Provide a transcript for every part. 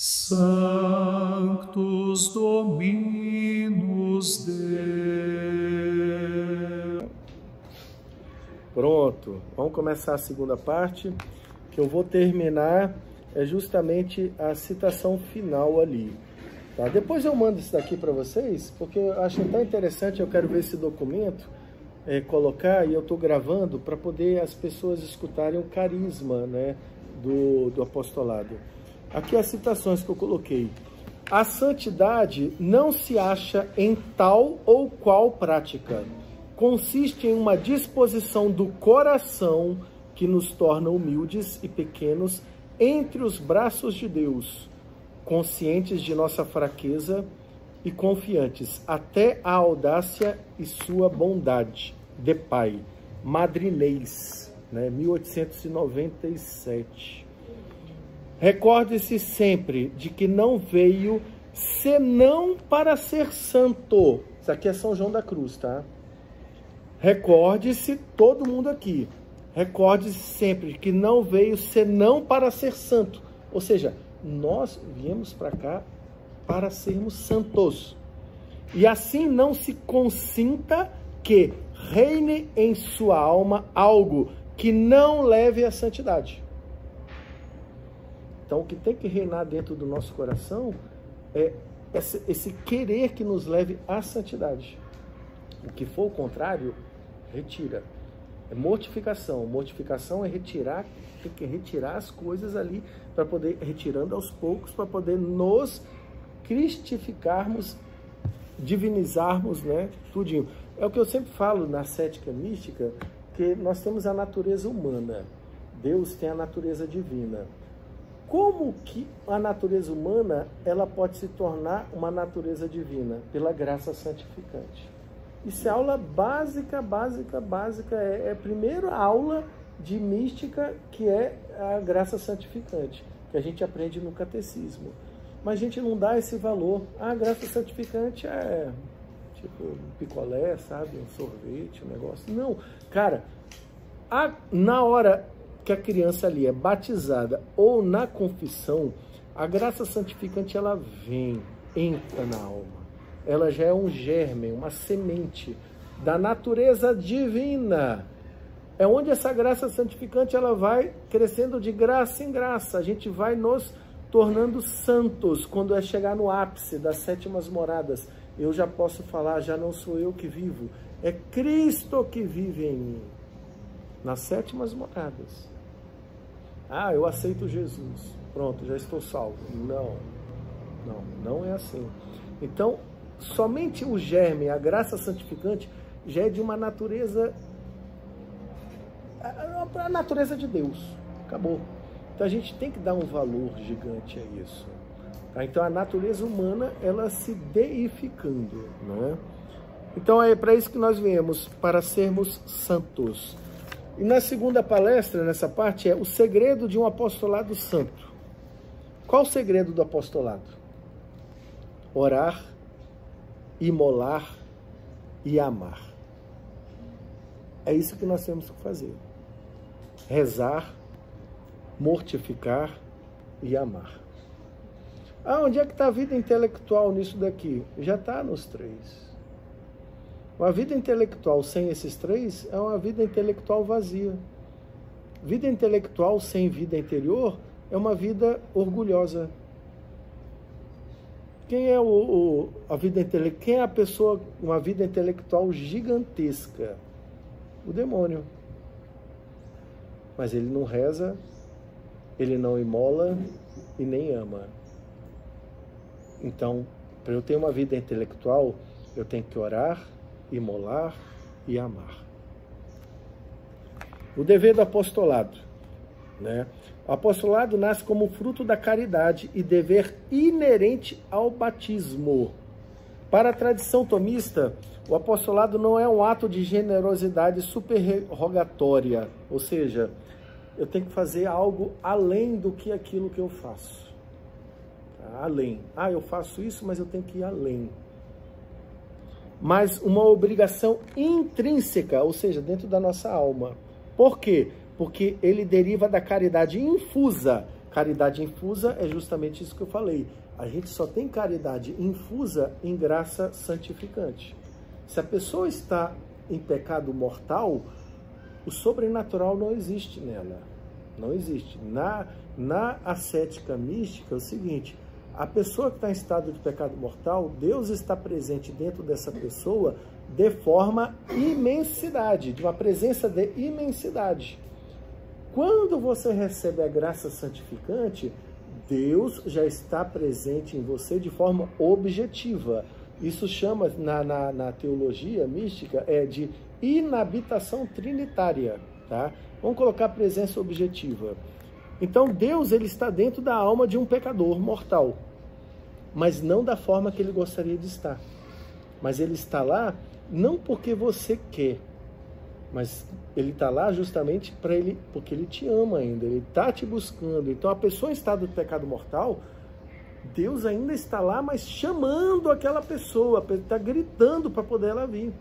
Sanctus Dominus Deus. Pronto, vamos começar a segunda parte, que eu vou terminar justamente a citação final ali. Tá? Depois eu mando isso daqui para vocês, porque eu acho tão interessante, eu quero ver esse documento, colocar, e eu estou gravando para poder as pessoas escutarem o carisma, né, do apostolado. Aqui as citações que eu coloquei. A santidade não se acha em tal ou qual prática. Consiste em uma disposição do coração que nos torna humildes e pequenos entre os braços de Deus, conscientes de nossa fraqueza e confiantes até a audácia e sua bondade. De Pai, Madrinês, né, 1897. Recorde-se sempre de que não veio senão para ser santo. Isso aqui é São João da Cruz, tá? Recorde-se, todo mundo aqui. Recorde-se sempre que não veio senão para ser santo. Ou seja, nós viemos para cá para sermos santos. E assim não se consinta que reine em sua alma algo que não leve à santidade. Então, o que tem que reinar dentro do nosso coração é esse querer que nos leve à santidade. O que for o contrário, retira. É mortificação. Mortificação é retirar, tem que retirar as coisas ali, para poder, retirando aos poucos, para poder nos cristificarmos, divinizarmos, né, tudinho. É o que eu sempre falo na cética mística, que nós temos a natureza humana. Deus tem a natureza divina. Como que a natureza humana ela pode se tornar uma natureza divina? Pela graça santificante. Isso é aula básica. É a primeira aula de mística, que é a graça santificante, que a gente aprende no catecismo. Mas a gente não dá esse valor. A graça santificante é tipo um picolé, sabe? Um sorvete, um negócio. Não, cara, na hora que a criança ali é batizada ou na confissão, a graça santificante ela vem, entra na alma. Ela já é um germe, uma semente da natureza divina. É onde essa graça santificante ela vai crescendo de graça em graça. A gente vai nos tornando santos quando é chegar no ápice das sétimas moradas. Eu já posso falar, já não sou eu que vivo, é Cristo que vive em mim. Nas sétimas moradas. Ah, eu aceito Jesus. Pronto, já estou salvo. Não é assim. Então, somente o germe, a graça santificante, já é de uma natureza, a natureza de Deus. Acabou. Então a gente tem que dar um valor gigante a isso. Tá? Então a natureza humana, ela se deificando, não é? Então é para isso que nós viemos, para sermos santos. E na segunda palestra, nessa parte, é o segredo de um apostolado santo. Qual o segredo do apostolado? Orar, imolar e amar. É isso que nós temos que fazer. Rezar, mortificar e amar. Ah, onde é que está a vida intelectual nisso daqui? Já está nos três. Uma vida intelectual sem esses três é uma vida intelectual vazia. Vida intelectual sem vida interior é uma vida orgulhosa. Quem é a vida intelectual? Quem é a pessoa com uma vida intelectual gigantesca? O demônio. Mas ele não reza, ele não imola e nem ama. Então, para eu ter uma vida intelectual, eu tenho que orar, imolar e amar. O dever do apostolado, né? O apostolado nasce como fruto da caridade e dever inerente ao batismo. Para a tradição tomista, o apostolado não é um ato de generosidade superrogatória, ou seja, eu tenho que fazer algo além do que aquilo que eu faço. Além. Ah, eu faço isso, mas eu tenho que ir além. Mas uma obrigação intrínseca, ou seja, dentro da nossa alma. Por quê? Porque ele deriva da caridade infusa. caridade infusa é justamente isso que eu falei. A gente só tem caridade infusa em graça santificante. Se a pessoa está em pecado mortal, o sobrenatural não existe nela. Não existe. Na ascética mística é o seguinte: a pessoa que está em estado de pecado mortal, Deus está presente dentro dessa pessoa de forma imensidade, de uma presença de imensidade. Quando você recebe a graça santificante, Deus já está presente em você de forma objetiva. Isso chama, na teologia mística, de inabitação trinitária, tá? Vamos colocar presença objetiva. Então, Deus, ele está dentro da alma de um pecador mortal, mas não da forma que ele gostaria de estar. Mas ele está lá não porque você quer, mas ele está lá justamente porque ele te ama ainda, ele está te buscando. Então, a pessoa em estado de pecado mortal, Deus ainda está lá, mas chamando aquela pessoa, está gritando para poder ela vir.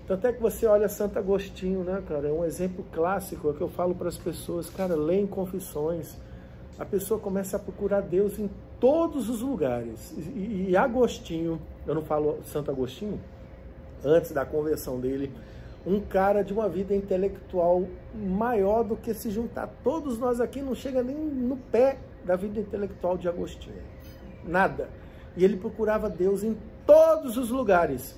Tanto é que você olha Santo Agostinho, né, cara? É um exemplo clássico, é que eu falo para as pessoas, cara, leem Confissões. A pessoa começa a procurar Deus em todos os lugares. E Agostinho, eu não falo Santo Agostinho, antes da conversão dele, um cara de uma vida intelectual maior do que se juntar. Todos nós aqui não chega nem no pé da vida intelectual de Agostinho. Nada. E ele procurava Deus em todos os lugares.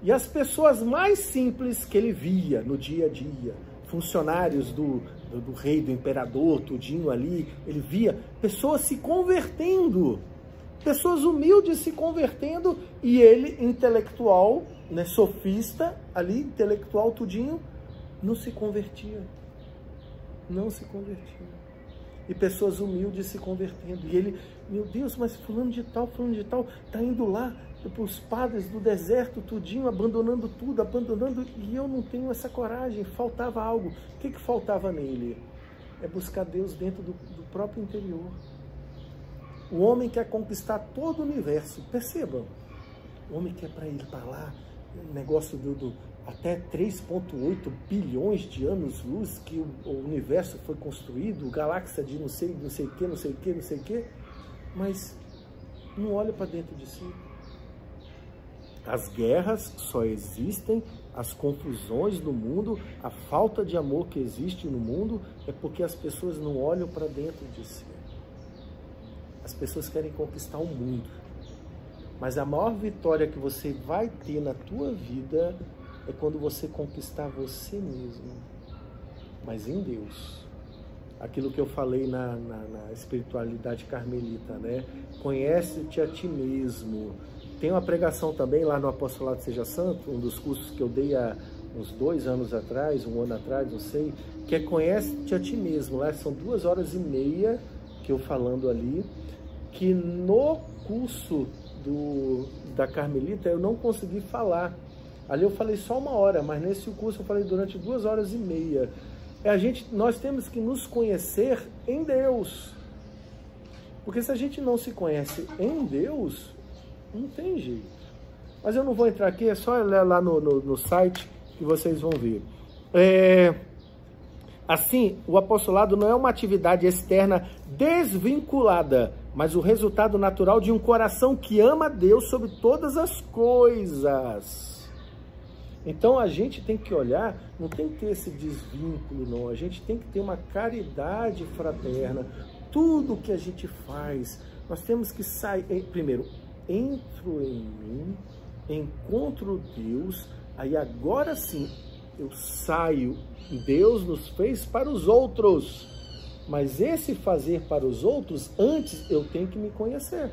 E as pessoas mais simples que ele via no dia a dia, funcionários do rei, do imperador, tudinho ali, ele via pessoas se convertendo, pessoas humildes se convertendo, e ele, intelectual, né, sofista, ali, intelectual, tudinho, não se convertia. Não se convertia. E pessoas humildes se convertendo. E ele, meu Deus, mas fulano de tal, tá indo lá para os padres do deserto, tudinho, abandonando tudo, e eu não tenho essa coragem, faltava algo. O que faltava nele? É buscar Deus dentro do próprio interior. O homem quer conquistar todo o universo, percebam, o homem quer para ir para lá, negócio até 3,8 bilhões de anos-luz que o universo foi construído, galáxia de não sei o que, mas não olha para dentro de si. As guerras só existem, as confusões do mundo, a falta de amor que existe no mundo é porque as pessoas não olham para dentro de si. As pessoas querem conquistar o mundo. Mas a maior vitória que você vai ter na tua vida é quando você conquistar você mesmo, mas em Deus. Aquilo que eu falei na espiritualidade carmelita, né? Conhece-te a ti mesmo. Tem uma pregação também lá no Apostolado Seja Santo, um dos cursos que eu dei há uns 2 anos atrás, 1 ano atrás, não sei, que é conhece-te a ti mesmo. Lá são 2 horas e meia que eu falando ali, que no curso da Carmelita eu não consegui falar. Ali eu falei só 1 hora, mas nesse curso eu falei durante 2 horas e meia. Nós temos que nos conhecer em Deus. Porque se a gente não se conhece em Deus, não tem jeito. Mas eu não vou entrar aqui, é só olhar lá no site que vocês vão ver. Assim, o apostolado não é uma atividade externa desvinculada, mas o resultado natural de um coração que ama Deus sobre todas as coisas. Então a gente tem que olhar, não tem que ter esse desvínculo, não. A gente tem que ter uma caridade fraterna. Tudo que a gente faz, nós temos que sair. Primeiro, entro em mim, encontro Deus, aí agora sim eu saio. Deus nos fez para os outros, mas esse fazer para os outros, antes eu tenho que me conhecer.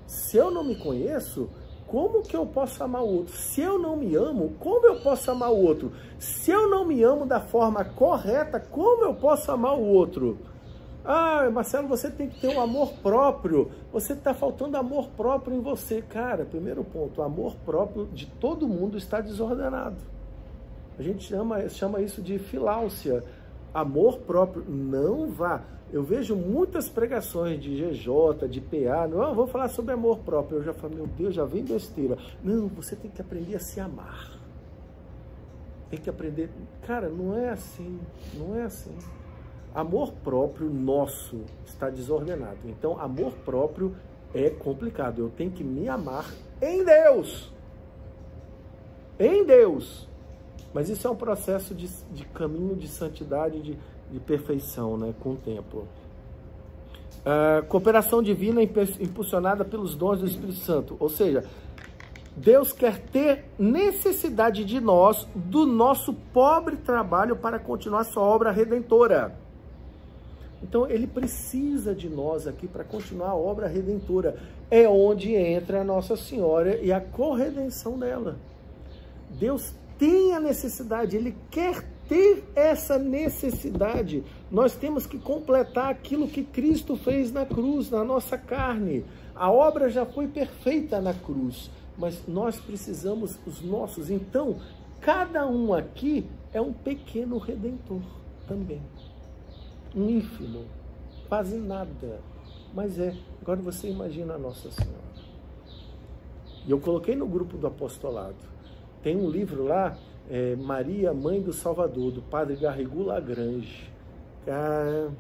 Se eu não me conheço, como que eu posso amar o outro? Se eu não me amo, como eu posso amar o outro? Se eu não me amo da forma correta, como eu posso amar o outro? Ah, Marcelo, você tem que ter um amor próprio. Você está faltando amor próprio em você. Cara, primeiro ponto, o amor próprio de todo mundo está desordenado. A gente chama isso de filáusia. Amor próprio, não vá. Eu vejo muitas pregações de GJ, de PA, não, vou falar sobre amor próprio. Eu já falo, meu Deus, já vem besteira. Não, você tem que aprender a se amar. Tem que aprender. Cara, não é assim, não é assim. Amor próprio nosso está desordenado. Então, amor próprio é complicado. Eu tenho que me amar em Deus. Em Deus. Mas isso é um processo de caminho de santidade, de perfeição, né, com o tempo. Cooperação divina impulsionada pelos dons do Espírito Santo. Ou seja, Deus quer ter necessidade de nós, do nosso pobre trabalho, para continuar sua obra redentora. Então, ele precisa de nós aqui para continuar a obra redentora. É onde entra a Nossa Senhora e a corredenção dela. Deus tem a necessidade, ele quer ter essa necessidade. Nós temos que completar aquilo que Cristo fez na cruz, na nossa carne. A obra já foi perfeita na cruz, mas nós precisamos os nossos. Então, cada um aqui é um pequeno redentor também. Um ínfimo, quase nada, mas é. Agora você imagina a Nossa Senhora. E eu coloquei no grupo do apostolado. Tem um livro lá, Maria, Mãe do Salvador, do Padre Garrigou Lagrange. Cara,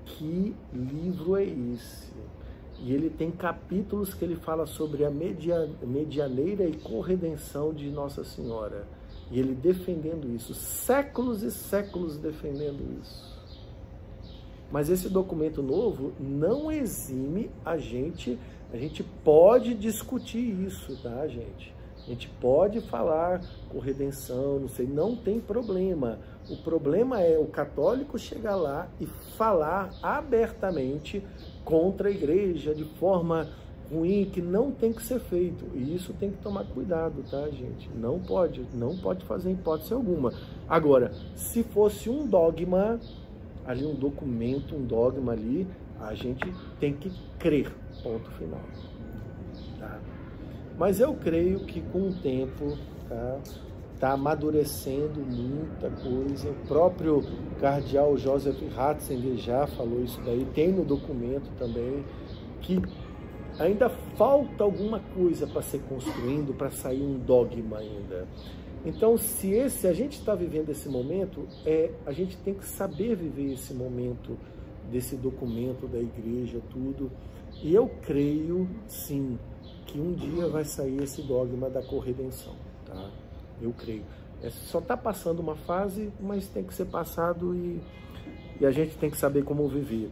que livro é esse? E ele tem capítulos que ele fala sobre a medianeira e corredenção de Nossa Senhora. E ele defendendo isso, séculos e séculos defendendo isso. Mas esse documento novo não exime a gente pode discutir isso, tá, gente? A gente pode falar com redenção, não sei, não tem problema. O problema é o católico chegar lá e falar abertamente contra a igreja, de forma ruim, que não tem que ser feito. E isso tem que tomar cuidado, tá, gente? Não pode fazer hipótese alguma. Agora, se fosse um dogma, ali um documento, um dogma ali, a gente tem que crer, ponto final. Tá? Mas eu creio que com o tempo tá amadurecendo muita coisa. O próprio cardeal Joseph Ratzinger já falou isso daí, tem no documento também, que ainda falta alguma coisa para ser construindo, para sair um dogma ainda. Então, se a gente está vivendo esse momento, a gente tem que saber viver esse momento desse documento da igreja, tudo. E eu creio, sim, que um dia vai sair esse dogma da corredenção, tá? Eu creio. Só está passando uma fase, mas tem que ser passado e a gente tem que saber como viver.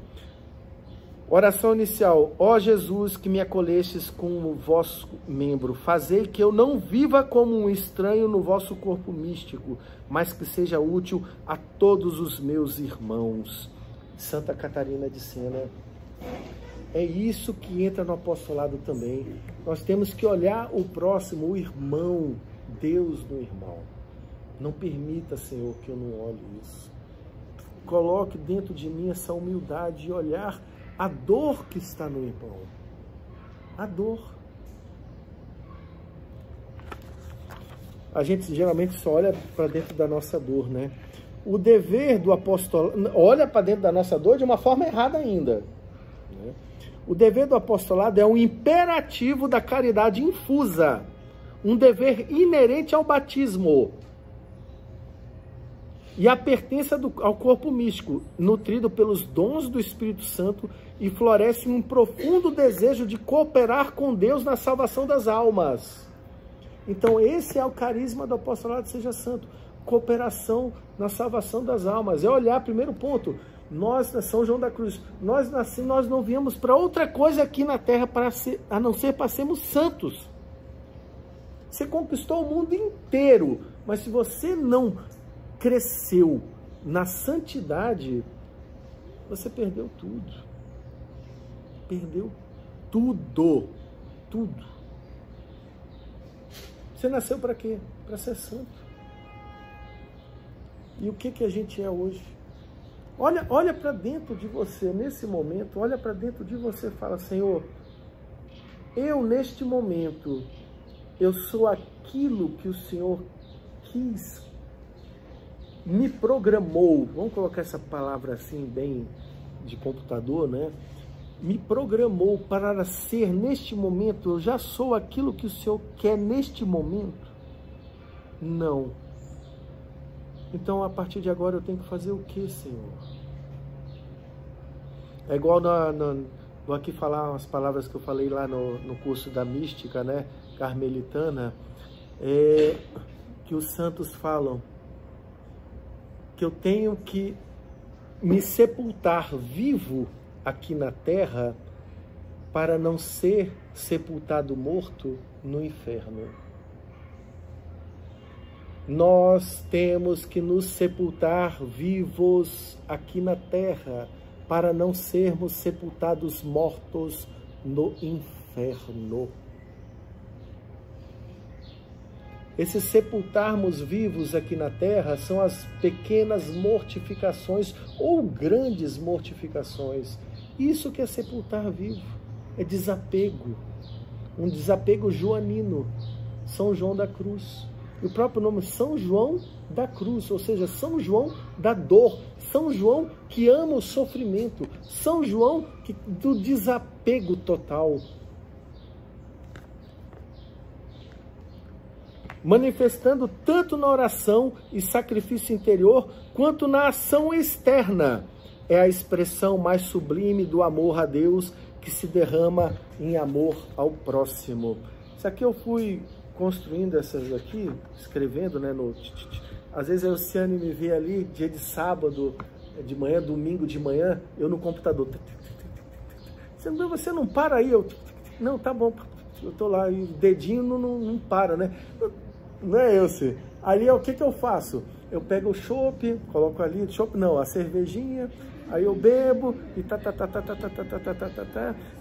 Oração inicial. Ó Jesus, que me acolhestes com o vosso membro, fazei que eu não viva como um estranho no vosso corpo místico, mas que seja útil a todos os meus irmãos. Santa Catarina de Sena. É isso que entra no apostolado também. Nós temos que olhar o próximo, o irmão, Deus no irmão. Não permita, Senhor, que eu não olhe isso. Coloque dentro de mim essa humildade de olhar a dor que está no irmão. A dor. A gente geralmente só olha para dentro da nossa dor, né? O dever do apostolado... Olha para dentro da nossa dor de uma forma errada ainda, né? O dever do apostolado é um imperativo da caridade infusa, um dever inerente ao batismo e a pertença ao corpo místico, nutrido pelos dons do Espírito Santo, e floresce um profundo desejo de cooperar com Deus na salvação das almas. Então esse é o carisma do apostolado Seja Santo, cooperação na salvação das almas. É olhar, primeiro ponto, nós, São João da Cruz, nós não viemos para outra coisa aqui na terra a não ser para sermos santos. Você conquistou o mundo inteiro, mas se você não cresceu na santidade, você perdeu tudo. Perdeu tudo. Tudo. Você nasceu para quê? Para ser santo. E o que a gente é hoje? Olha para dentro de você, nesse momento, olha para dentro de você e fala, Senhor, eu neste momento, eu sou aquilo que o Senhor quis, me programou, vamos colocar essa palavra assim, bem de computador, né? Me programou para ser neste momento, eu já sou aquilo que o Senhor quer neste momento? Não. Então, a partir de agora, eu tenho que fazer o que, Senhor? É igual vou aqui falar umas palavras que eu falei lá no curso da mística, né, carmelitana, que os santos falam que eu tenho que me sepultar vivo aqui na terra para não ser sepultado morto no inferno. Nós temos que nos sepultar vivos aqui na terra para não sermos sepultados mortos no inferno. Esse sepultarmos vivos aqui na terra são as pequenas mortificações ou grandes mortificações. Isso que é sepultar vivo, é desapego, um desapego joanino, São João da Cruz. E o próprio nome São João da Cruz, ou seja, São João da dor, São João que ama o sofrimento, São João do desapego total. Manifestando tanto na oração e sacrifício interior, quanto na ação externa. É a expressão mais sublime do amor a Deus que se derrama em amor ao próximo. Isso aqui eu fui construindo essas aqui, escrevendo, né, às vezes a Luciane me vê ali, dia de sábado de manhã, domingo de manhã, eu no computador. Você não para aí? Não, tá bom, eu tô lá, e o dedinho não para, né? Não é esse. Ali, o que eu faço? Eu pego o chopp, coloco ali, a cervejinha, aí eu bebo e tá.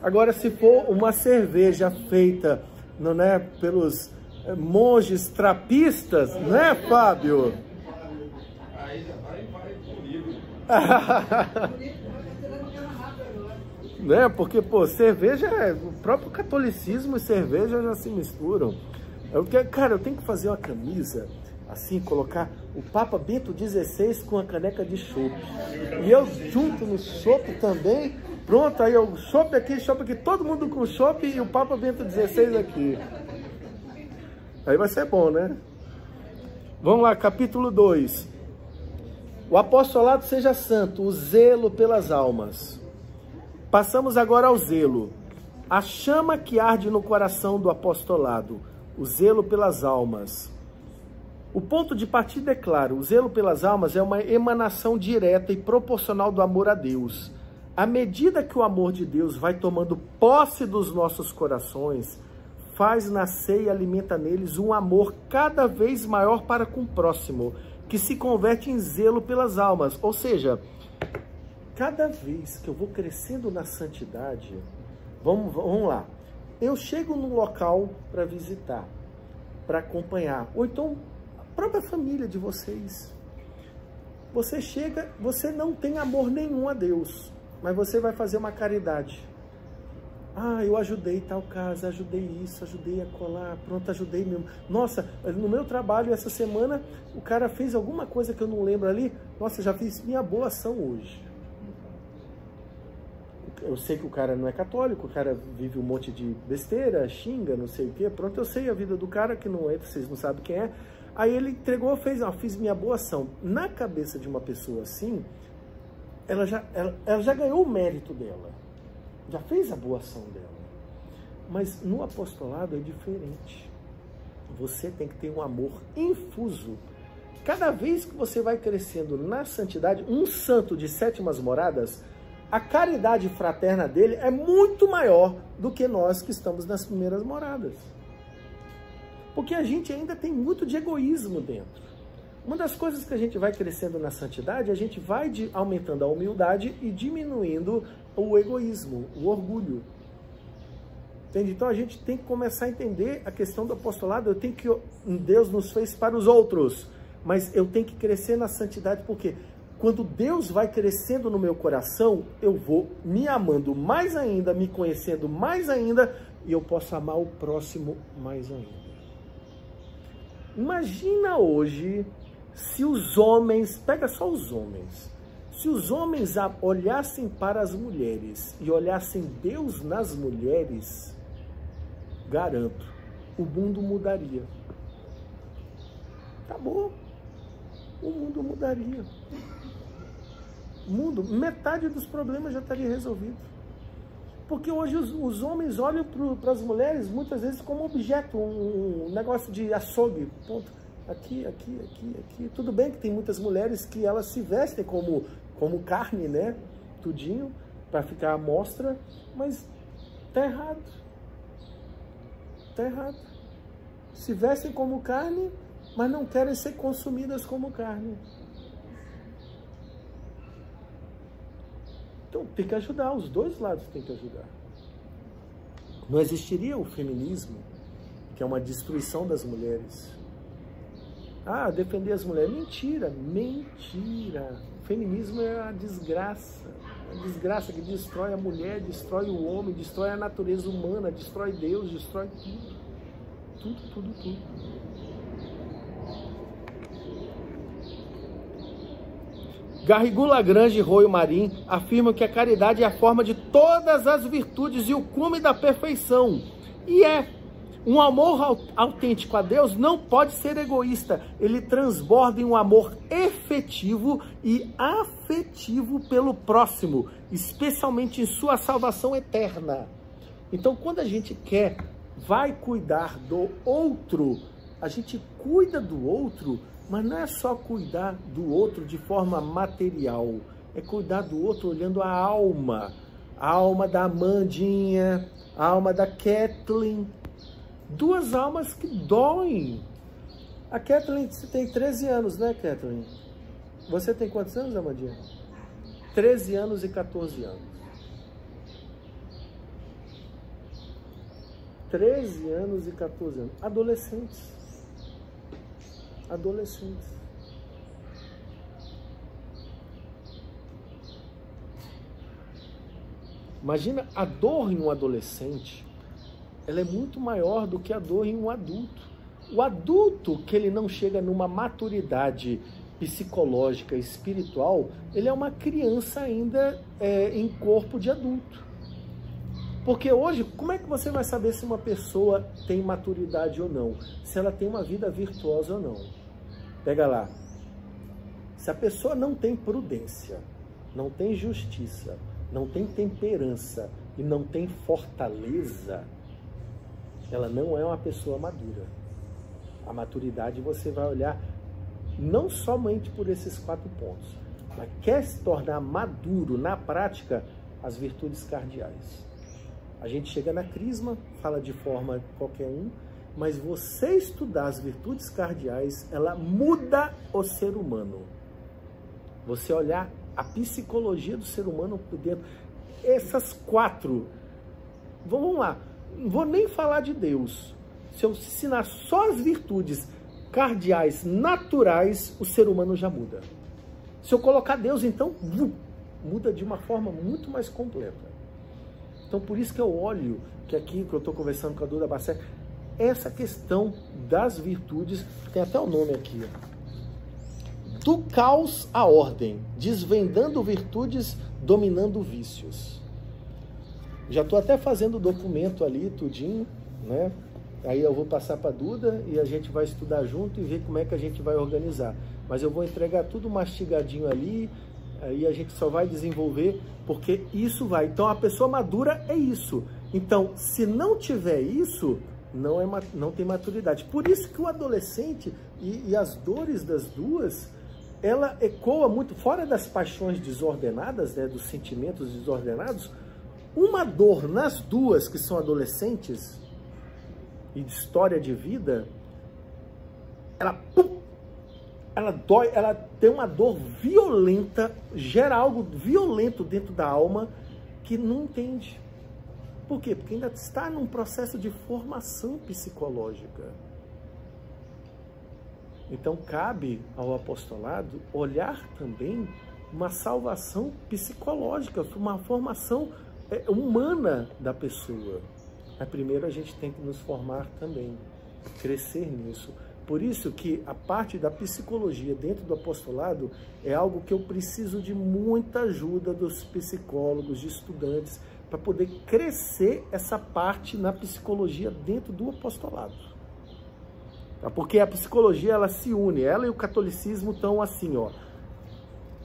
Agora, se for uma cerveja feita, não é, pelos monges trapistas, né, Fábio? Aí vai comigo. Né? Porque, pô, cerveja, o próprio catolicismo e cerveja já se misturam. Cara, eu tenho que fazer uma camisa, assim, colocar o Papa Bento XVI com a caneca de chopp. E eu junto no chopp também, pronto, aí eu chopp aqui, todo mundo com chopp e o Papa Bento XVI aqui. Aí vai ser bom, né? Vamos lá, capítulo 2. O apostolado seja santo, o zelo pelas almas. Passamos agora ao zelo. A chama que arde no coração do apostolado, o zelo pelas almas. O ponto de partida é claro, o zelo pelas almas é uma emanação direta e proporcional do amor a Deus. À medida que o amor de Deus vai tomando posse dos nossos corações, faz nascer e alimenta neles um amor cada vez maior para com o próximo, que se converte em zelo pelas almas. Ou seja, cada vez que eu vou crescendo na santidade, vamos lá, eu chego num local para visitar, para acompanhar, ou então a própria família de vocês. Você chega, você não tem amor nenhum a Deus, mas você vai fazer uma caridade. Ah, eu ajudei tal casa, ajudei isso, ajudei a colar, pronto, ajudei mesmo. Nossa, no meu trabalho essa semana, o cara fez alguma coisa que eu não lembro ali. Nossa, já fiz minha boa ação hoje. Eu sei que o cara não é católico, o cara vive um monte de besteira, xinga, não sei o quê. Pronto, eu sei a vida do cara, que não entra, vocês não sabem quem é. Aí ele entregou, fiz minha boa ação. Na cabeça de uma pessoa assim, ela já ganhou o mérito dela. Já fez a boa ação dela. Mas no apostolado é diferente. Você tem que ter um amor infuso. Cada vez que você vai crescendo na santidade, um santo de sétimas moradas, a caridade fraterna dele é muito maior do que nós que estamos nas primeiras moradas. Porque a gente ainda tem muito de egoísmo dentro. Uma das coisas que a gente vai crescendo na santidade, a gente vai aumentando a humildade e diminuindo o egoísmo, o orgulho. Entende? Então a gente tem que começar a entender a questão do apostolado. Deus nos fez para os outros, mas eu tenho que crescer na santidade, porque quando Deus vai crescendo no meu coração, eu vou me amando mais ainda, me conhecendo mais ainda, e eu posso amar o próximo mais ainda. Imagina hoje se os homens, pega só os homens, se os homens olhassem para as mulheres e olhassem Deus nas mulheres, garanto, o mundo mudaria. Acabou. O mundo mudaria. mundo, metade dos problemas já estaria resolvido. Porque hoje os homens olham para as mulheres muitas vezes como objeto, um negócio de açougue. Ponto. Aqui. Tudo bem que tem muitas mulheres que elas se vestem como carne, né? Tudinho, para ficar à mostra, mas tá errado. Tá errado. Se vestem como carne, mas não querem ser consumidas como carne. Então tem que ajudar, os dois lados tem que ajudar. Não existiria o feminismo, que é uma destruição das mulheres. Ah, defender as mulheres. Mentira, mentira. O feminismo é a desgraça. A desgraça que destrói a mulher, destrói o homem, destrói a natureza humana, destrói Deus, destrói tudo. Tudo. Garrigou Lagrange e Royo Marin afirmam que a caridade é a forma de todas as virtudes e o cume da perfeição. E um amor autêntico a Deus não pode ser egoísta. Ele transborda em um amor efetivo e afetivo pelo próximo, especialmente em sua salvação eterna. Então, quando a gente vai cuidar do outro, a gente cuida do outro, mas não é só cuidar do outro de forma material, é cuidar do outro olhando a alma da Amandinha, a alma da Kathleen, duas almas que doem. A Kathleen tem 13 anos, né, Kathleen? Você tem quantos anos, Amandinha? 13 anos e 14 anos. 13 anos e 14 anos. Adolescentes. Imagina a dor em um adolescente, ela é muito maior do que a dor em um adulto. O adulto que ele não chega numa maturidade psicológica, espiritual, ele é uma criança ainda em corpo de adulto. Porque hoje, como é que você vai saber se uma pessoa tem maturidade ou não? Se ela tem uma vida virtuosa ou não? Pega lá. Se a pessoa não tem prudência, não tem justiça, não tem temperança e não tem fortaleza, ela não é uma pessoa madura. A maturidade você vai olhar não somente por esses 4 pontos, mas quer se tornar maduro na prática, as virtudes cardeais. A gente chega na crisma, fala de forma qualquer um, mas você estudar as virtudes cardeais, ela muda o ser humano. Você olhar a psicologia do ser humano por dentro. Essas 4, vamos lá, não vou nem falar de Deus. Se eu ensinar só as virtudes cardeais naturais, o ser humano já muda. Se eu colocar Deus, então, muda de uma forma muito mais completa. Então, por isso que eu olho, que aqui que eu estou conversando com a Duda Bacé, essa questão das virtudes, tem até o nome aqui, ó. Do caos à ordem, desvendando virtudes, dominando vícios. Já estou até fazendo o documento ali, tudinho, né? Aí eu vou passar para a Duda e a gente vai estudar junto e ver como é que a gente vai organizar. Mas eu vou entregar tudo mastigadinho ali, aí a gente só vai desenvolver, porque isso vai. Então, a pessoa madura é isso. Então, se não tiver isso, não tem maturidade. Por isso que o adolescente e as dores das duas, ela ecoa muito, fora das paixões desordenadas, né, dos sentimentos desordenados, uma dor nas duas que são adolescentes e de história de vida, ela dói, ela tem uma dor violenta, gera algo violento dentro da alma que não entende. Por quê? Porque ainda está num processo de formação psicológica. Então cabe ao apostolado olhar também uma salvação psicológica, uma formação humana da pessoa. Mas primeiro a gente tem que nos formar também, crescer nisso. Por isso que a parte da psicologia dentro do apostolado é algo que eu preciso de muita ajuda dos psicólogos, de estudantes, para poder crescer essa parte na psicologia dentro do apostolado. Tá? Porque a psicologia, ela se une, ela e o catolicismo estão assim, ó,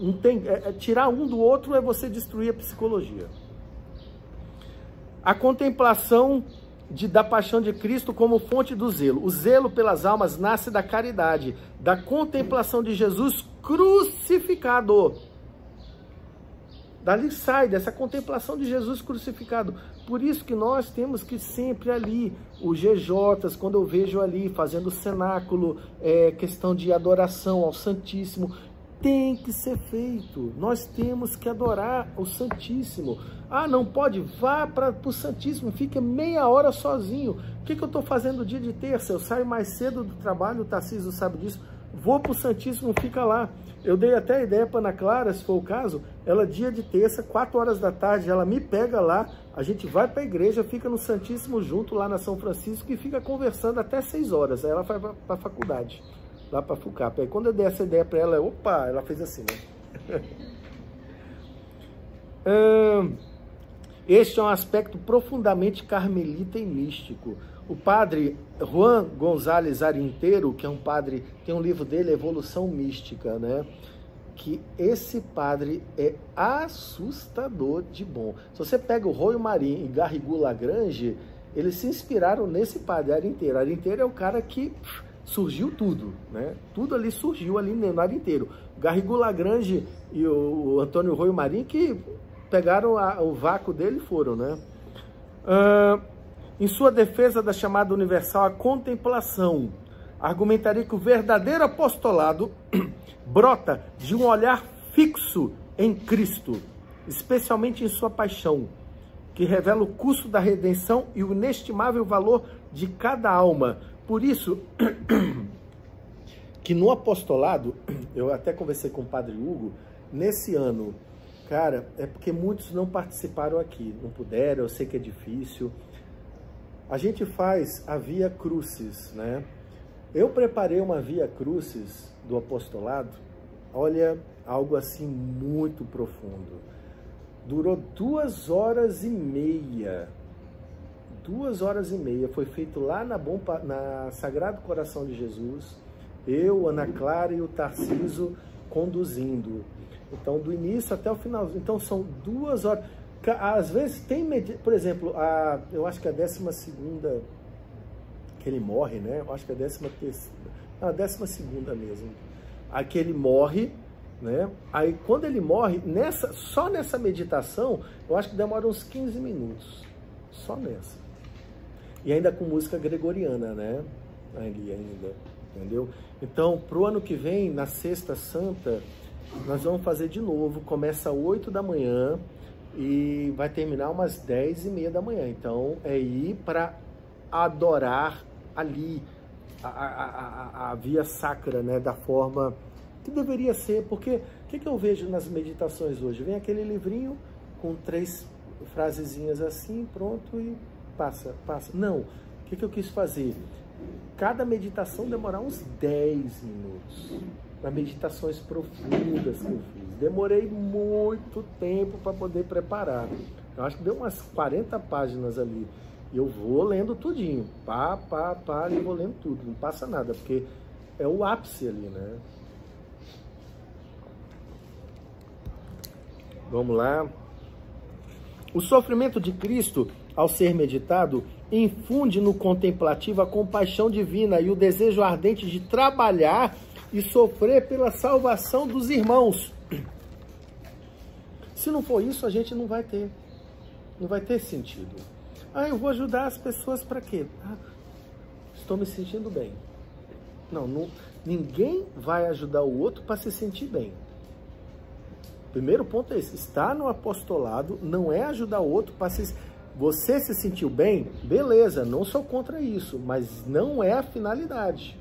Não tem, tirar um do outro é você destruir a psicologia. A contemplação da paixão de Cristo como fonte do zelo. O zelo pelas almas nasce da caridade, da contemplação de Jesus crucificado. Dali sai, dessa contemplação de Jesus crucificado. Por isso que nós temos que sempre ali, os GJs, quando eu vejo ali fazendo cenáculo, questão de adoração ao Santíssimo, tem que ser feito. Nós temos que adorar o Santíssimo. Ah, não pode? Vá para o Santíssimo, fica meia hora sozinho. O que eu estou fazendo dia de terça? Eu saio mais cedo do trabalho, o Tarcísio sabe disso, vou para o Santíssimo, fica lá. Eu dei até a ideia para Ana Clara, se for o caso, ela dia de terça, 4 horas da tarde, ela me pega lá, a gente vai para a igreja, fica no Santíssimo junto lá na São Francisco e fica conversando até 6 horas. Aí ela vai para a faculdade, lá para a FUCAP. Aí quando eu dei essa ideia para ela, opa, ela fez assim, né? Este é um aspecto profundamente carmelita e místico. O padre Juan González Arinteiro, que é um padre, tem um livro dele, Evolução Mística, né? Que esse padre é assustador de bom. Se você pega o Royo Marim e Garrigou Lagrange, eles se inspiraram nesse padre Arinteiro. Arinteiro é o cara que surgiu tudo, né? Tudo ali surgiu ali no Arinteiro. Garrigou Lagrange e o Antônio Royo Marim que pegaram o vácuo dele e foram, né? Em sua defesa da chamada universal à contemplação, argumentaria que o verdadeiro apostolado brota de um olhar fixo em Cristo, especialmente em sua paixão, que revela o custo da redenção e o inestimável valor de cada alma. Por isso, que no apostolado, eu até conversei com o padre Hugo, nesse ano, cara, é porque muitos não participaram aqui, não puderam, eu sei que é difícil. A gente faz a Via Crucis, né? Eu preparei uma Via Crucis do apostolado, olha, algo assim muito profundo. Durou 2 horas e meia. 2 horas e meia. Foi feito lá na Sagrado Coração de Jesus. Eu, Ana Clara e o Tarcísio conduzindo. Então, do início até o final. Então, são 2 horas. Às vezes tem, por exemplo, eu acho que a 12ª que ele morre, né? Eu acho que a 13ª, não, a 12ª mesmo. Aí que ele morre, né? Aí quando ele morre, só nessa meditação, eu acho que demora uns 15 minutos. Só nessa. E ainda com música gregoriana, né? Ali ainda, entendeu? Então, pro ano que vem, na Sexta Santa, nós vamos fazer de novo. Começa às 8 da manhã. E vai terminar umas 10h30 da manhã. Então, é ir para adorar ali a via sacra, né? Da forma que deveria ser. Porque o que eu vejo nas meditações hoje? Vem aquele livrinho com 3 frasezinhas assim, pronto, e passa. Não. O que eu quis fazer? Cada meditação demorar uns 10 minutos. Nas meditações profundas que eu fiz. Demorei muito tempo para poder preparar. Eu acho que deu umas 40 páginas ali. E eu vou lendo tudinho. E vou lendo tudo. Não passa nada, porque é o ápice ali, né? Vamos lá. O sofrimento de Cristo, ao ser meditado, infunde no contemplativo a compaixão divina e o desejo ardente de trabalhar e sofrer pela salvação dos irmãos. Se não for isso, a gente não vai ter sentido. Eu vou ajudar as pessoas para quê? Estou me sentindo bem. Não, ninguém vai ajudar o outro para se sentir bem. Primeiro ponto é esse, estar no apostolado não é ajudar o outro para você se sentiu bem, beleza, não sou contra isso, mas não é a finalidade.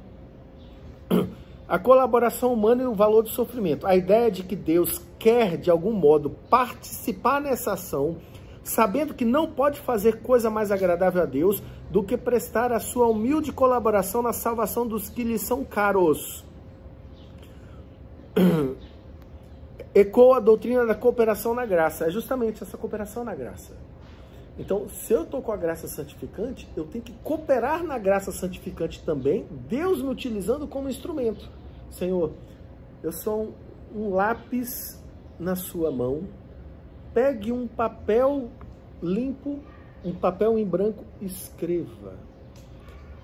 A colaboração humana e o valor do sofrimento. A ideia de que Deus quer, de algum modo, participar nessa ação, sabendo que não pode fazer coisa mais agradável a Deus do que prestar a sua humilde colaboração na salvação dos que lhe são caros. Ecoa a doutrina da cooperação na graça. É justamente essa cooperação na graça. Então, se eu estou com a graça santificante, eu tenho que cooperar na graça santificante também, Deus me utilizando como instrumento. Senhor, eu sou um lápis na sua mão, pegue um papel limpo, um papel em branco, escreva.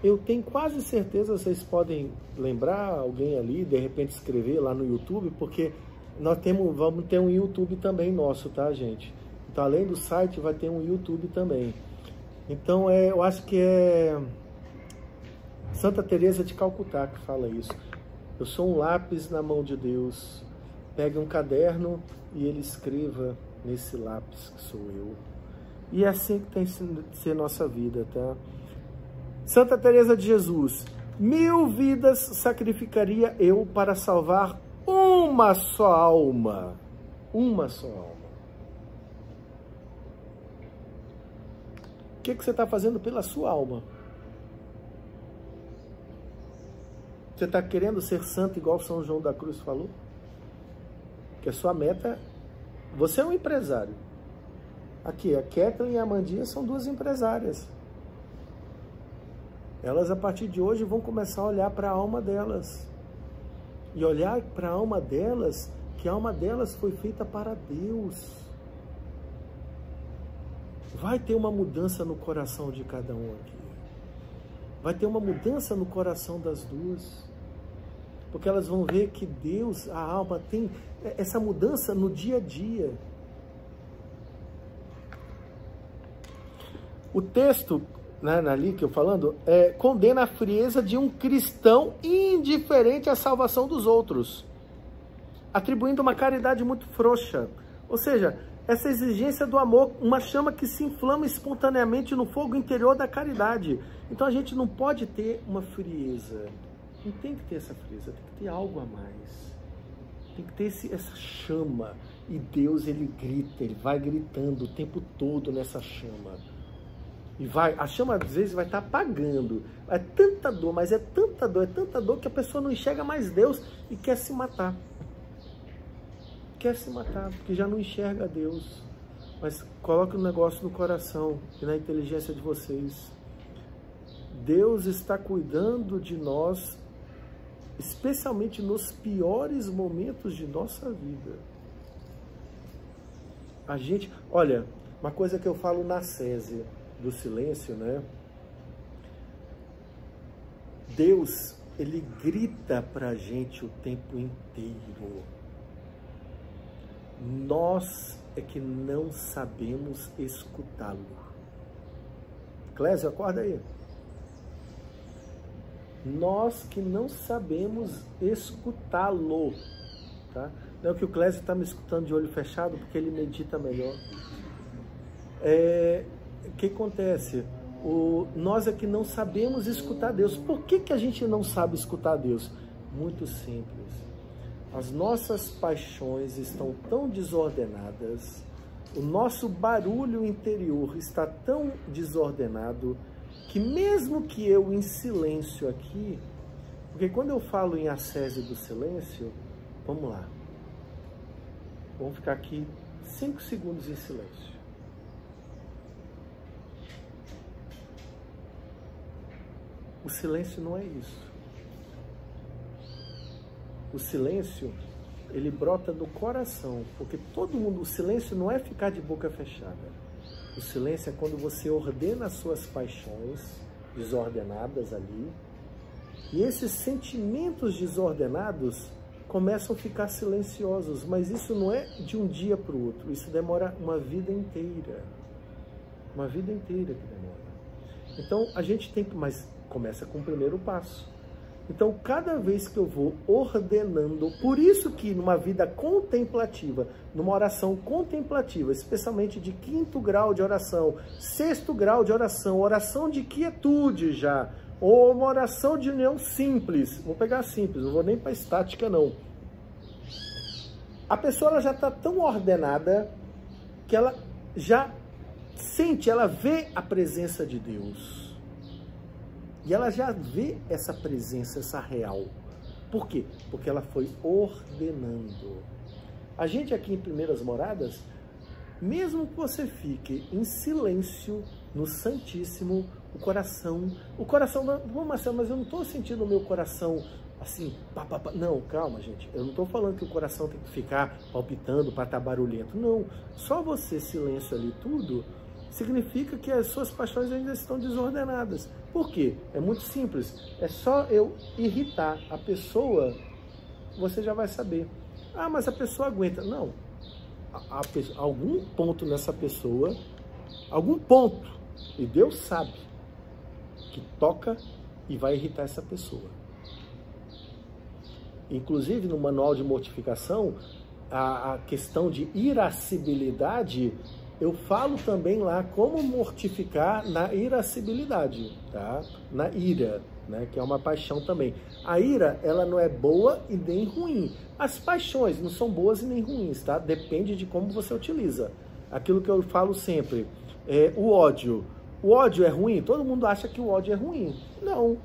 Eu tenho quase certeza, vocês podem lembrar alguém ali, de repente escrever lá no YouTube, porque nós vamos ter um YouTube também nosso, tá, gente? Então, além do site, vai ter um YouTube também. Então, eu acho que é Santa Teresa de Calcutá que fala isso. Eu sou um lápis na mão de Deus. Pegue um caderno e ele escreva nesse lápis que sou eu. E é assim que tem que ser nossa vida, tá? Santa Teresa de Jesus: 1000 vidas sacrificaria eu para salvar uma só alma. Uma só alma. O que você está fazendo pela sua alma? Você está querendo ser santo igual São João da Cruz falou? Que a sua meta... Você é um empresário. Aqui, a Kathleen e a Amandinha são 2 empresárias. Elas, a partir de hoje, vão começar a olhar para a alma delas. E olhar para a alma delas, que a alma delas foi feita para Deus. Vai ter uma mudança no coração de cada um aqui. Vai ter uma mudança no coração das 2. Porque elas vão ver que Deus, a alma, tem essa mudança no dia a dia. O texto, né, ali que eu falando, condena a frieza de um cristão indiferente à salvação dos outros, atribuindo uma caridade muito frouxa. Ou seja, essa exigência do amor, uma chama que se inflama espontaneamente no fogo interior da caridade. Então a gente não pode ter uma frieza. Não tem que ter essa frieza, tem que ter algo a mais. Tem que ter essa chama. E Deus, ele grita, ele vai gritando o tempo todo nessa chama. E a chama às vezes vai estar apagando. É tanta dor, mas é tanta dor que a pessoa não enxerga mais Deus e quer se matar. Quer se matar, porque já não enxerga Deus. Mas coloque um negócio no coração e na inteligência de vocês. Deus está cuidando de nós, especialmente nos piores momentos de nossa vida. A gente, olha, uma coisa que eu falo na SESI do silêncio, né? Deus, ele grita pra gente o tempo inteiro. Nós é que não sabemos escutá-lo. Clésio, acorda aí. Nós que não sabemos escutá-lo, tá? Não é que o Clésio está me escutando de olho fechado, porque ele medita melhor. O que acontece? Nós é que não sabemos escutar Deus. Por que a gente não sabe escutar Deus? Muito simples. As nossas paixões estão tão desordenadas, o nosso barulho interior está tão desordenado, que mesmo que eu em silêncio aqui, porque quando eu falo em ascese do silêncio, vamos lá, vamos ficar aqui 5 segundos em silêncio. O silêncio não é isso. O silêncio, ele brota do coração, porque todo mundo, o silêncio não é ficar de boca fechada. O silêncio é quando você ordena as suas paixões desordenadas ali, e esses sentimentos desordenados começam a ficar silenciosos, mas isso não é de um dia para o outro, isso demora uma vida inteira. Uma vida inteira que demora. Então, a gente tem que, mas começa com o primeiro passo. Então, cada vez que eu vou ordenando, por isso que numa vida contemplativa, numa oração contemplativa, especialmente de 5º grau de oração, 6º grau de oração, oração de quietude já, ou uma oração de união simples, vou pegar simples, não vou nem para estática não. A pessoa ela já está tão ordenada que ela já sente, ela vê a presença de Deus. E ela já vê essa presença, essa real. Por quê? Porque ela foi ordenando. A gente aqui em Primeiras Moradas, mesmo que você fique em silêncio no Santíssimo, o coração, pô, Marcelo, mas eu não estou sentindo o meu coração assim, não, calma, gente. Eu não estou falando que o coração tem que ficar palpitando para estar barulhento. Não, só você silêncio ali tudo significa que as suas paixões ainda estão desordenadas. Por quê? É muito simples. É só eu irritar a pessoa, você já vai saber. Ah, mas a pessoa aguenta. Não. Algum ponto nessa pessoa, algum ponto, e Deus sabe, que toca e vai irritar essa pessoa. Inclusive, no manual de mortificação, a questão de irascibilidade, eu falo também lá como mortificar na irascibilidade, tá? Na ira, né? Que é uma paixão também. A ira, ela não é boa e nem ruim. As paixões não são boas e nem ruins, tá? Depende de como você utiliza. Aquilo que eu falo sempre, o ódio. O ódio é ruim? Todo mundo acha que o ódio é ruim. Não.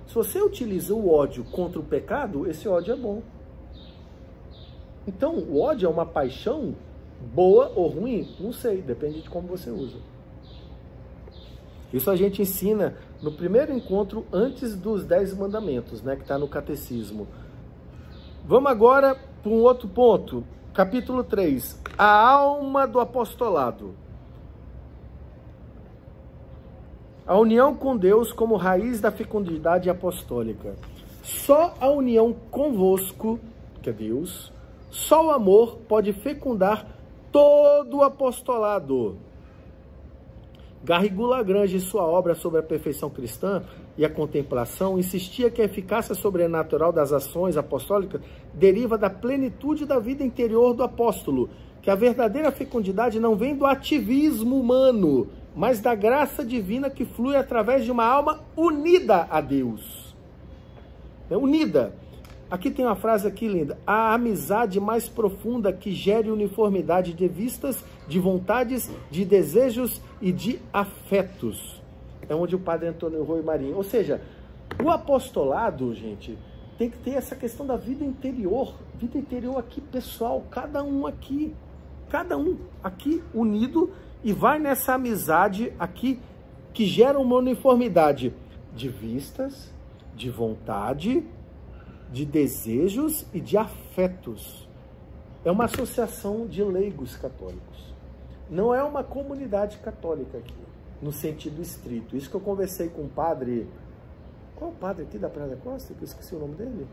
Se você utiliza o ódio contra o pecado, esse ódio é bom. Então, o ódio é uma paixão boa ou ruim? Não sei, depende de como você usa. Isso a gente ensina no primeiro encontro antes dos 10 mandamentos, né, que está no catecismo. Vamos agora para um outro ponto. Capítulo 3. A alma do apostolado. A união com Deus como raiz da fecundidade apostólica. Só a união convosco, que é Deus, só o amor pode fecundar todo o apostolado. Garrigou Lagrange, em sua obra sobre a perfeição cristã e a contemplação, insistia que a eficácia sobrenatural das ações apostólicas deriva da plenitude da vida interior do apóstolo, que a verdadeira fecundidade não vem do ativismo humano, mas da graça divina que flui através de uma alma unida a Deus. Unida. Aqui tem uma frase aqui linda. A amizade mais profunda que gere uniformidade de vistas, de vontades, de desejos e de afetos. É onde o padre Antônio Rui Marinho. Ou seja, o apostolado, gente, tem que ter essa questão da vida interior. Vida interior aqui, pessoal. Cada um aqui unido, e vai nessa amizade aqui que gera uma uniformidade de vistas, de vontade, de desejos e de afetos. É uma associação de leigos católicos. Não é uma comunidade católica aqui, no sentido estrito. Isso que eu conversei com o padre... Qual é o padre aqui da Praia da Costa? Que eu esqueci o nome dele.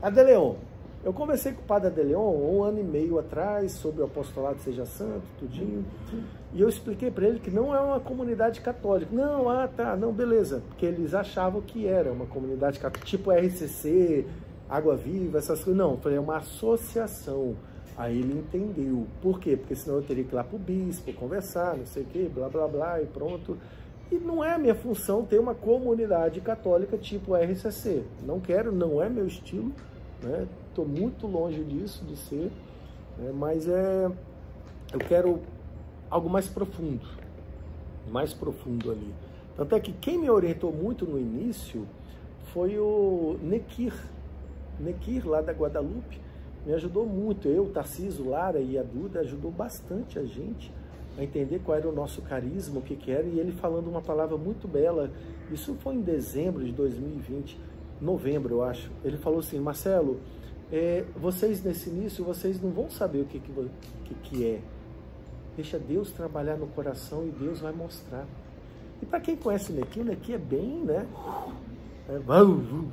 Adeleon. Eu conversei com o padre Adeleon 1 ano e meio atrás sobre o apostolado Seja Santo, tudinho. E eu expliquei para ele que não é uma comunidade católica. Não, não, beleza. Porque eles achavam que era uma comunidade católica, tipo RCC, Água Viva, essas coisas. Não, eu falei, é uma associação. Aí ele entendeu. Por quê? Porque senão eu teria que ir lá pro bispo, conversar, não sei o quê, blá, blá, blá, e pronto. E não é a minha função ter uma comunidade católica tipo RCC. Não quero, não é meu estilo, né? Estou muito longe disso, de ser, né? Mas eu quero algo mais profundo ali. Tanto é que quem me orientou muito no início foi o Nequir lá da Guadalupe, me ajudou muito. Eu, Tarcísio, Lara e a Duda ajudou bastante a gente a entender qual era o nosso carisma, o que era, e ele falando uma palavra muito bela. Isso foi em dezembro de 2020, novembro, eu acho. Ele falou assim: Marcelo, vocês nesse início, vocês não vão saber o que é. Deixa Deus trabalhar no coração e Deus vai mostrar. E para quem conhece o Nequi é bem, né?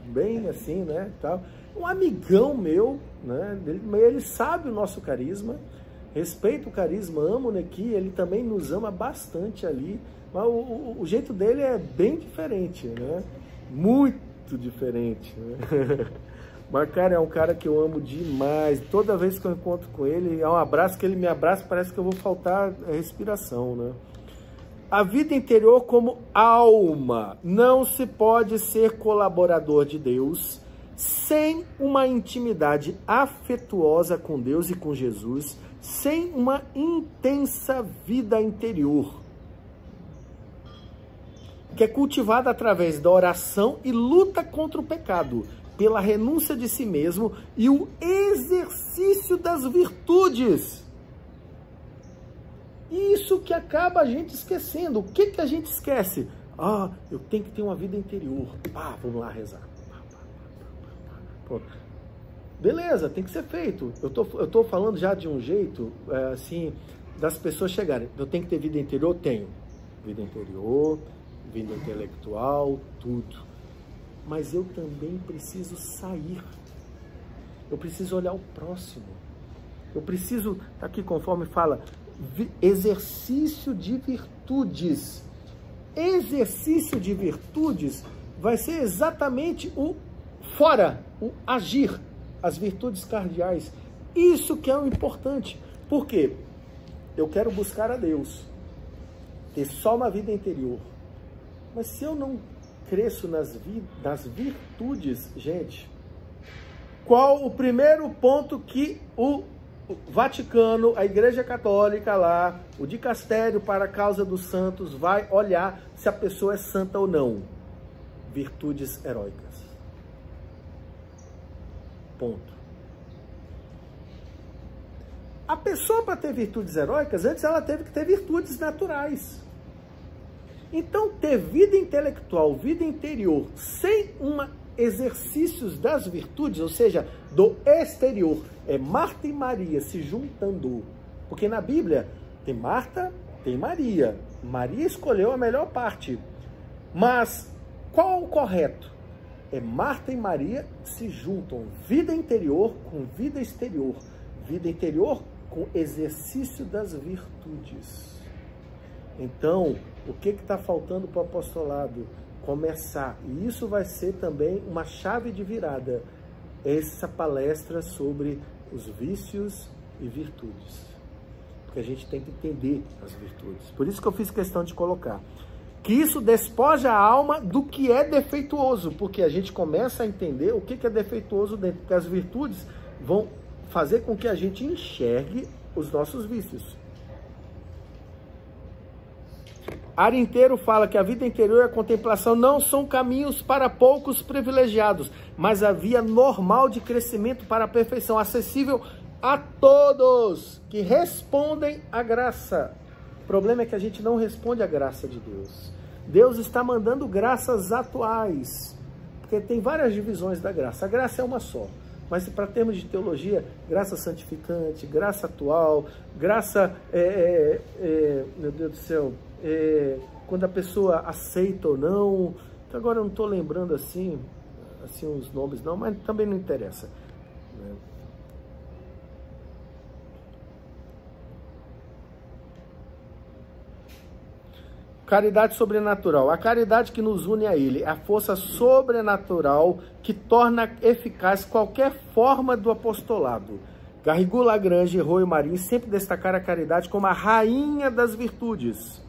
Bem assim, né? Tal. Um amigão meu, né? Ele sabe o nosso carisma, respeita o carisma, ama o Nequi, ele também nos ama bastante ali. Mas o jeito dele é bem diferente, né? Muito diferente, né? Mas, cara, é um cara que eu amo demais. Toda vez que eu encontro com ele, é um abraço que ele me abraça, parece que eu vou faltar a respiração, né? A vida interior como alma. Não se pode ser colaborador de Deus sem uma intimidade afetuosa com Deus e com Jesus, sem uma intensa vida interior, que é cultivada através da oração e luta contra o pecado, pela renúncia de si mesmo e o exercício das virtudes. Isso que acaba a gente esquecendo. O que a gente esquece? Ah, eu tenho que ter uma vida interior. Vamos lá rezar. Pronto. Beleza, tem que ser feito. Eu tô falando já de um jeito, assim, das pessoas chegarem. Eu tenho que ter vida interior? Tenho. Vida interior, vida intelectual, tudo. Mas eu também preciso sair. Eu preciso olhar o próximo. Eu preciso, tá aqui conforme fala, exercício de virtudes. Exercício de virtudes vai ser exatamente o fora, o agir, as virtudes cardeais. Isso que é o importante. Por quê? Eu quero buscar a Deus, ter só uma vida interior. Mas se eu não cresço nas virtudes, gente, qual o primeiro ponto que o Vaticano, a Igreja Católica lá, o dicastério para a causa dos santos vai olhar se a pessoa é santa ou não? Virtudes heróicas. Ponto. A pessoa, para ter virtudes heróicas, antes ela teve que ter virtudes naturais. Então, ter vida intelectual, vida interior, sem exercícios das virtudes, ou seja, do exterior, é Marta e Maria se juntando. Porque na Bíblia tem Marta, tem Maria. Maria escolheu a melhor parte. Mas qual o correto? É Marta e Maria se juntam. Vida interior com vida exterior. Vida interior com exercício das virtudes. Então, o que está faltando para o apostolado? Começar. E isso vai ser também uma chave de virada. Essa palestra sobre os vícios e virtudes. Porque a gente tem que entender as virtudes. Por isso que eu fiz questão de colocar. Que isso despoja a alma do que é defeituoso. Porque a gente começa a entender o que é defeituoso dentro. Porque as virtudes vão fazer com que a gente enxergue os nossos vícios. Área inteiro fala que a vida interior e a contemplação não são caminhos para poucos privilegiados, mas a via normal de crescimento para a perfeição, acessível a todos que respondem à graça. O problema é que a gente não responde à graça de Deus. Deus está mandando graças atuais, porque tem várias divisões da graça. A graça é uma só. Mas para termos de teologia, graça santificante, graça atual, graça, meu Deus do céu, quando a pessoa aceita ou não. Então agora eu não estou lembrando assim os nomes não, mas também não interessa. Né? Caridade sobrenatural. A caridade que nos une a Ele é a força sobrenatural que torna eficaz qualquer forma do apostolado. Garrigou, Lagrange, Royo Marin sempre destacaram a caridade como a rainha das virtudes.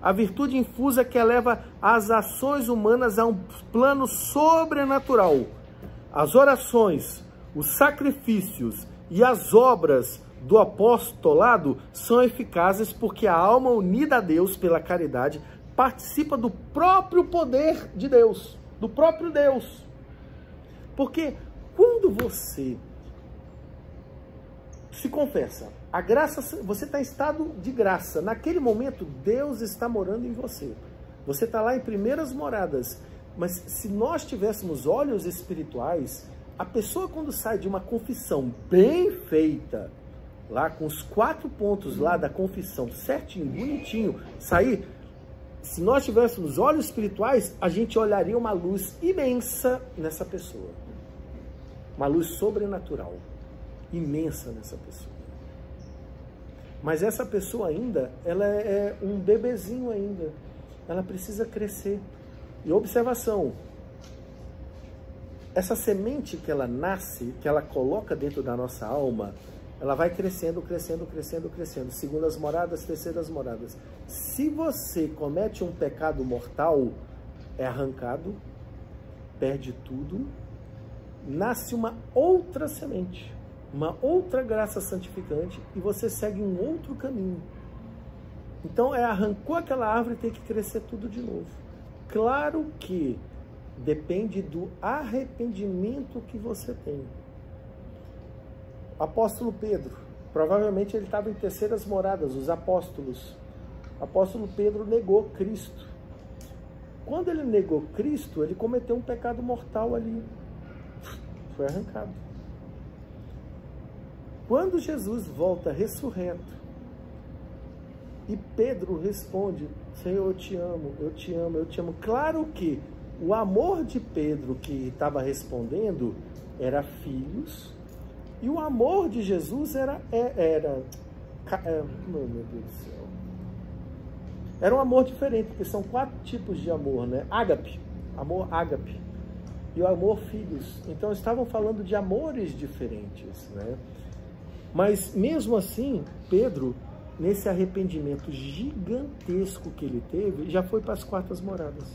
A virtude infusa que eleva as ações humanas a um plano sobrenatural. As orações, os sacrifícios e as obras do apostolado são eficazes porque a alma unida a Deus pela caridade participa do próprio poder de Deus, do próprio Deus. Porque quando você se confessa, a graça, você está em estado de graça, naquele momento Deus está morando em você. Você está lá em primeiras moradas, mas se nós tivéssemos olhos espirituais, a pessoa quando sai de uma confissão bem feita, lá com os 4 pontos lá da confissão, certinho, bonitinho, sair, se nós tivéssemos olhos espirituais, a gente olharia uma luz imensa nessa pessoa. Uma luz sobrenatural, imensa nessa pessoa. Mas essa pessoa ainda, ela é um bebezinho ainda. Ela precisa crescer. E observação, essa semente que ela nasce, que ela coloca dentro da nossa alma, ela vai crescendo, crescendo, crescendo, crescendo. Segundas moradas, terceiras moradas. Se você comete um pecado mortal, é arrancado, perde tudo, nasce uma outra semente, uma outra graça santificante e você segue um outro caminho. Então, arrancou aquela árvore e tem que crescer tudo de novo. Claro que depende do arrependimento que você tem. Apóstolo Pedro, provavelmente ele estava em terceiras moradas, os apóstolos. Apóstolo Pedro negou Cristo. Quando ele negou Cristo, ele cometeu um pecado mortal ali. Foi arrancado. Quando Jesus volta ressurreto, e Pedro responde, Senhor, eu te amo, eu te amo, eu te amo. Claro que o amor de Pedro que estava respondendo era filhos, e o amor de Jesus era meu Deus do céu. Era um amor diferente, porque são 4 tipos de amor, né? Ágape, amor ágape, e o amor filhos. Então estavam falando de amores diferentes, né? Mas mesmo assim, Pedro, nesse arrependimento gigantesco que ele teve, já foi para as 4 moradas.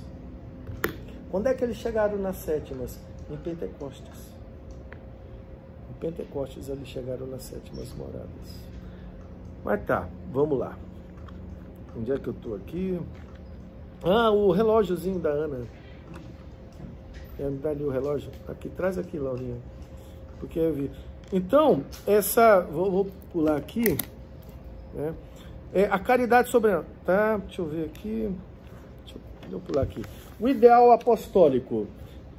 Quando é que eles chegaram nas 7ª? Em Pentecostes. Em Pentecostes eles chegaram nas 7ª moradas. Mas tá, vamos lá. Onde é que eu tô aqui? Ah, o relógiozinho da Ana. Me dá ali o relógio. Aqui, traz aqui, Laurinha. Porque eu vi. Então, vou pular aqui, né? A caridade soberana. Tá, deixa eu ver aqui. Deixa eu pular aqui. O ideal apostólico,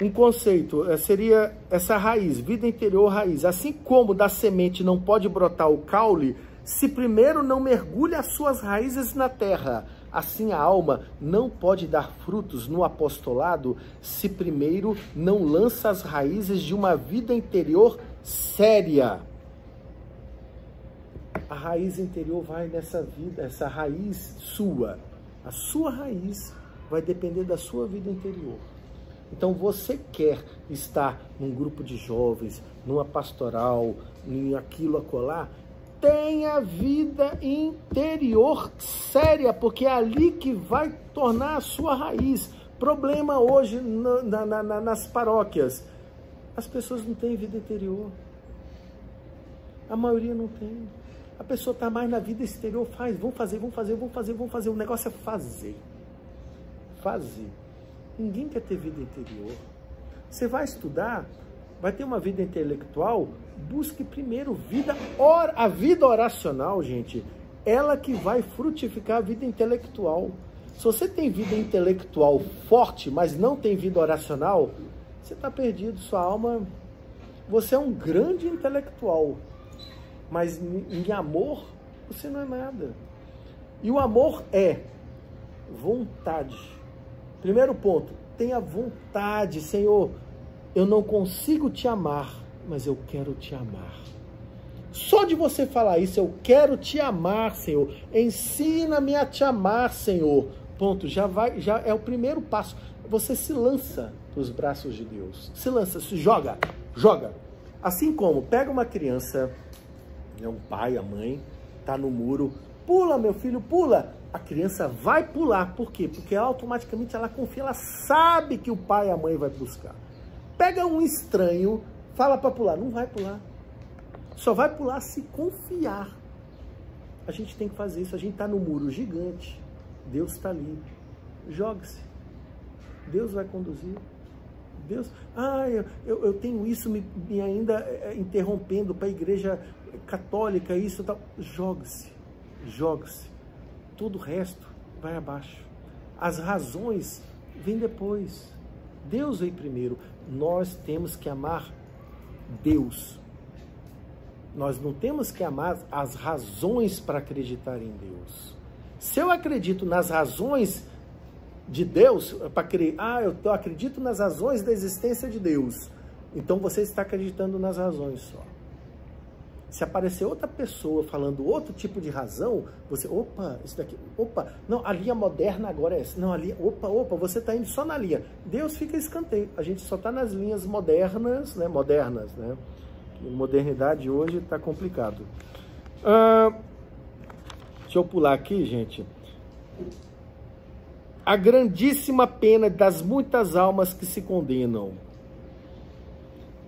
um conceito, seria essa raiz, vida interior raiz. Assim como da semente não pode brotar o caule, se primeiro não mergulha as suas raízes na terra, assim a alma não pode dar frutos no apostolado, se primeiro não lança as raízes de uma vida interior séria. A raiz interior vai nessa vida, essa raiz sua. A sua raiz vai depender da sua vida interior. Então você quer estar num grupo de jovens, numa pastoral, em aquilo acolá, tenha vida interior séria, porque é ali que vai tornar a sua raiz. Problema hoje nas paróquias, as pessoas não têm vida interior. A maioria não tem. A pessoa está mais na vida exterior, vamos fazer. O negócio é fazer. Fazer. Ninguém quer ter vida interior. Você vai estudar, vai ter uma vida intelectual, busque primeiro a vida oracional, gente, ela que vai frutificar a vida intelectual. Se você tem vida intelectual forte, mas não tem vida oracional, você está perdido, sua alma, você é um grande intelectual, mas em amor, você não é nada. E o amor é vontade. Primeiro ponto, tenha vontade, Senhor, eu não consigo te amar, mas eu quero te amar. Só de você falar isso, eu quero te amar, Senhor. Ensina-me a te amar, Senhor. Ponto, já é o primeiro passo. Você se lança nos braços de Deus. Se lança, se joga. Assim como pega uma criança, um pai, a mãe, tá no muro, pula, meu filho, pula. A criança vai pular. Por quê? Porque automaticamente ela confia, ela sabe que o pai e a mãe vai buscar. Pega um estranho, fala para pular, não vai pular. Só vai pular se confiar. A gente tem que fazer isso. A gente está no muro gigante. Deus está ali. Jogue-se. Deus vai conduzir. Deus... eu tenho isso me ainda interrompendo para a igreja católica, isso tal. Jogue-se. Todo o resto vai abaixo. As razões vêm depois. Deus veio primeiro. Nós temos que amar Deus. Nós não temos que amar as razões para acreditar em Deus. Se eu acredito nas razões de Deus, para crer, eu acredito nas razões da existência de Deus, então você está acreditando nas razões só. Se aparecer outra pessoa falando outro tipo de razão, você, isso daqui, não, a linha moderna agora é essa, não, a linha, você está indo só na linha. Deus fica escanteio, a gente só está nas linhas modernas, né? Modernidade hoje está complicado. Deixa eu pular aqui, gente. A grandíssima pena das muitas almas que se condenam.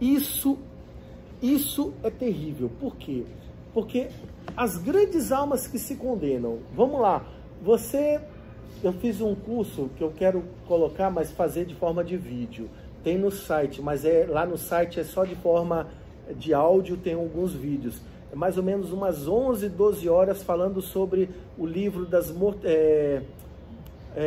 Isso é terrível. Por quê? Porque as grandes almas que se condenam, vamos lá, eu fiz um curso que eu quero colocar, mas fazer de forma de vídeo. Tem no site, mas lá no site é só de forma de áudio, tem alguns vídeos. É mais ou menos umas 11, 12 horas falando sobre o livro das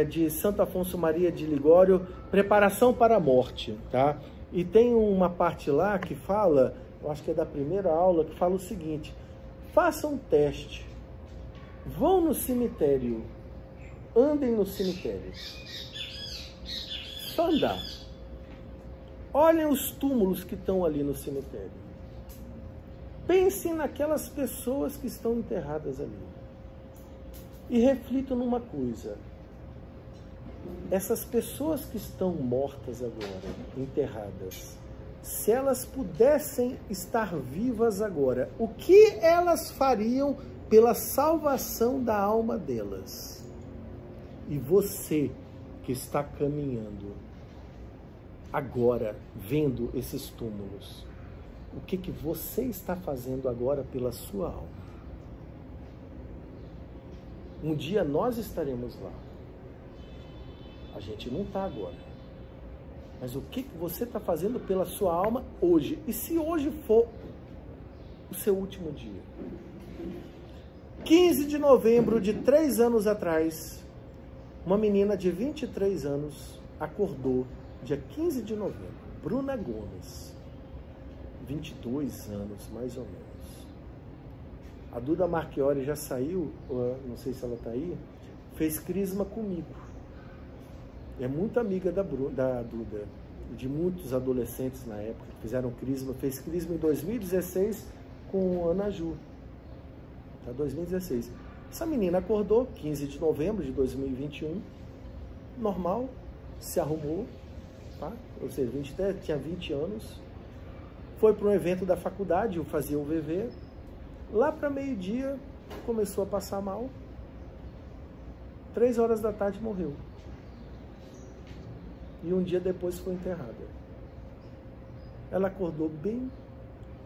de Santo Afonso Maria de Ligório, Preparação para a Morte, tá? E tem uma parte lá que fala, eu acho que é da primeira aula, que fala o seguinte: façam um teste, vão no cemitério, andem no cemitério, só andar, olhem os túmulos que estão ali no cemitério, pensem naquelas pessoas que estão enterradas ali e reflitam numa coisa: essas pessoas que estão mortas agora, enterradas, se elas pudessem estar vivas agora, o que elas fariam pela salvação da alma delas? E você que está caminhando agora, vendo esses túmulos, o que você está fazendo agora pela sua alma? Um dia nós estaremos lá. A gente não está agora. Mas o que você está fazendo pela sua alma hoje? E se hoje for o seu último dia? 15 de novembro de 3 anos atrás, uma menina de 23 anos acordou, dia 15 de novembro, Bruna Gomes, 22 anos, mais ou menos. A Duda Marchiori já saiu, não sei se ela está aí, fez crisma comigo. É muito amiga da Duda, de muitos adolescentes na época que fizeram crisma. Fez crisma em 2016 com Ana Ju. Tá, 2016. Essa menina acordou 15 de novembro de 2021, normal, se arrumou, tá? Ou seja, tinha 20 anos, foi para um evento da faculdade, fazia o VV. Lá para meio-dia começou a passar mal. 3 horas da tarde morreu. E um dia depois foi enterrada. Ela acordou bem,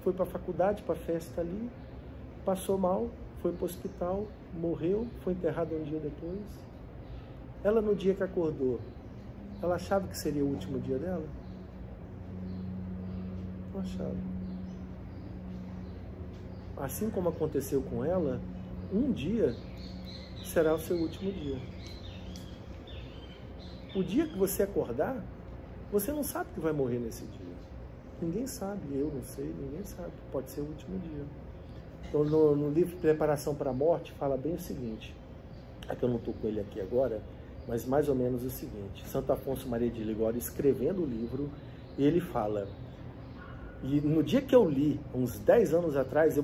foi para a faculdade, para a festa ali, passou mal, foi para o hospital, morreu, foi enterrada um dia depois. Ela, no dia que acordou, ela achava que seria o último dia dela? Não achava. Assim como aconteceu com ela, um dia será o seu último dia. O dia que você acordar, você não sabe que vai morrer nesse dia. Ninguém sabe, eu não sei, ninguém sabe. Pode ser o último dia. Então, no livro Preparação para a Morte, fala bem o seguinte, é que eu não estou com ele aqui agora, mas mais ou menos o seguinte: Santo Afonso Maria de Ligório, escrevendo o livro, ele fala, e no dia que eu li, uns 10 anos atrás,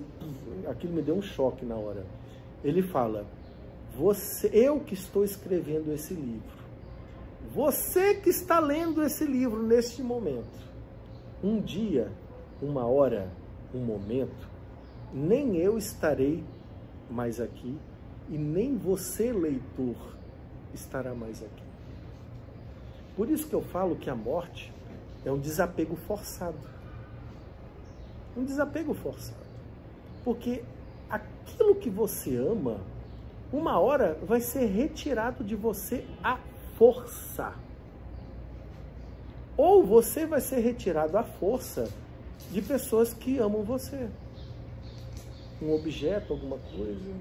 aquilo me deu um choque na hora. Ele fala: eu que estou escrevendo esse livro, você que está lendo esse livro neste momento, um dia, uma hora, um momento, nem eu estarei mais aqui e nem você, leitor, estará mais aqui. Por isso que eu falo que a morte é um desapego forçado. Um desapego forçado. Porque aquilo que você ama, uma hora vai ser retirado de você à força. Ou você vai ser retirado à força de pessoas que amam você. Um objeto, alguma coisa.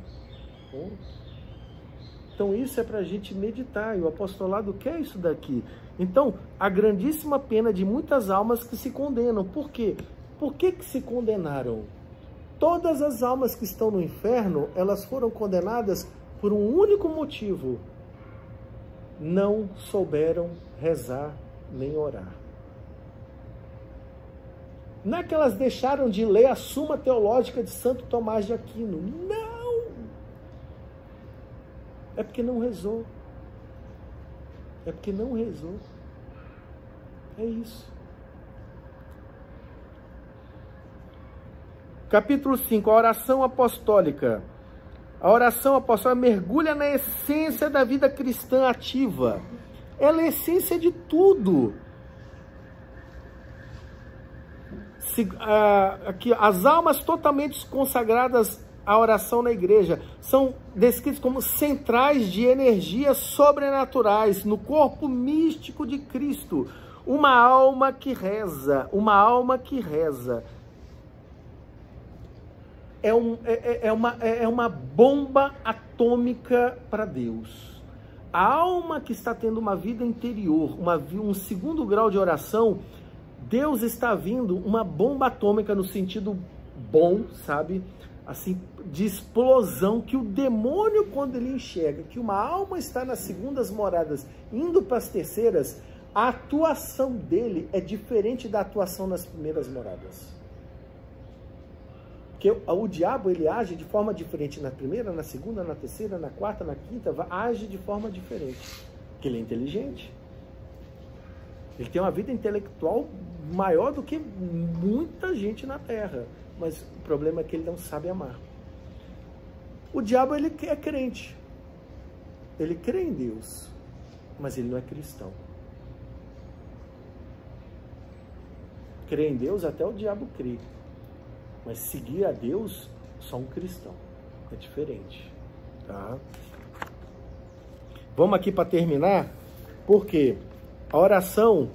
Então isso é para a gente meditar, e o apostolado quer isso daqui. Então, a grandíssima pena de muitas almas que se condenam. Por quê? Por que se condenaram? Todas as almas que estão no inferno, elas foram condenadas por um único motivo: não souberam rezar nem orar. Não é que elas deixaram de ler a Suma Teológica de Santo Tomás de Aquino. Não! É porque não rezou. É porque não rezou. É isso. Capítulo 5, a oração apostólica. A oração apostólica mergulha na essência da vida cristã ativa. Ela é a essência de tudo. Aqui, as almas totalmente consagradas à oração na igreja são descritas como centrais de energias sobrenaturais no corpo místico de Cristo. Uma alma que reza, é uma bomba atômica para Deus. A alma que está tendo uma vida interior, um segundo grau de oração, Deus está vindo uma bomba atômica no sentido bom, sabe? Assim, de explosão, que o demônio, quando ele enxerga que uma alma está nas segundas moradas, indo para as terceiras, a atuação dele é diferente da atuação nas primeiras moradas. Porque o diabo, ele age de forma diferente na primeira, na segunda, na terceira, na quarta, na quinta, age de forma diferente. Porque ele é inteligente. Ele tem uma vida intelectual maior do que muita gente na Terra. Mas o problema é que ele não sabe amar. O diabo, ele é crente. Ele crê em Deus, mas ele não é cristão. Crê em Deus, até o diabo crê. Mas seguir a Deus, só um cristão. É diferente. Tá? Vamos aqui para terminar, porque a oração,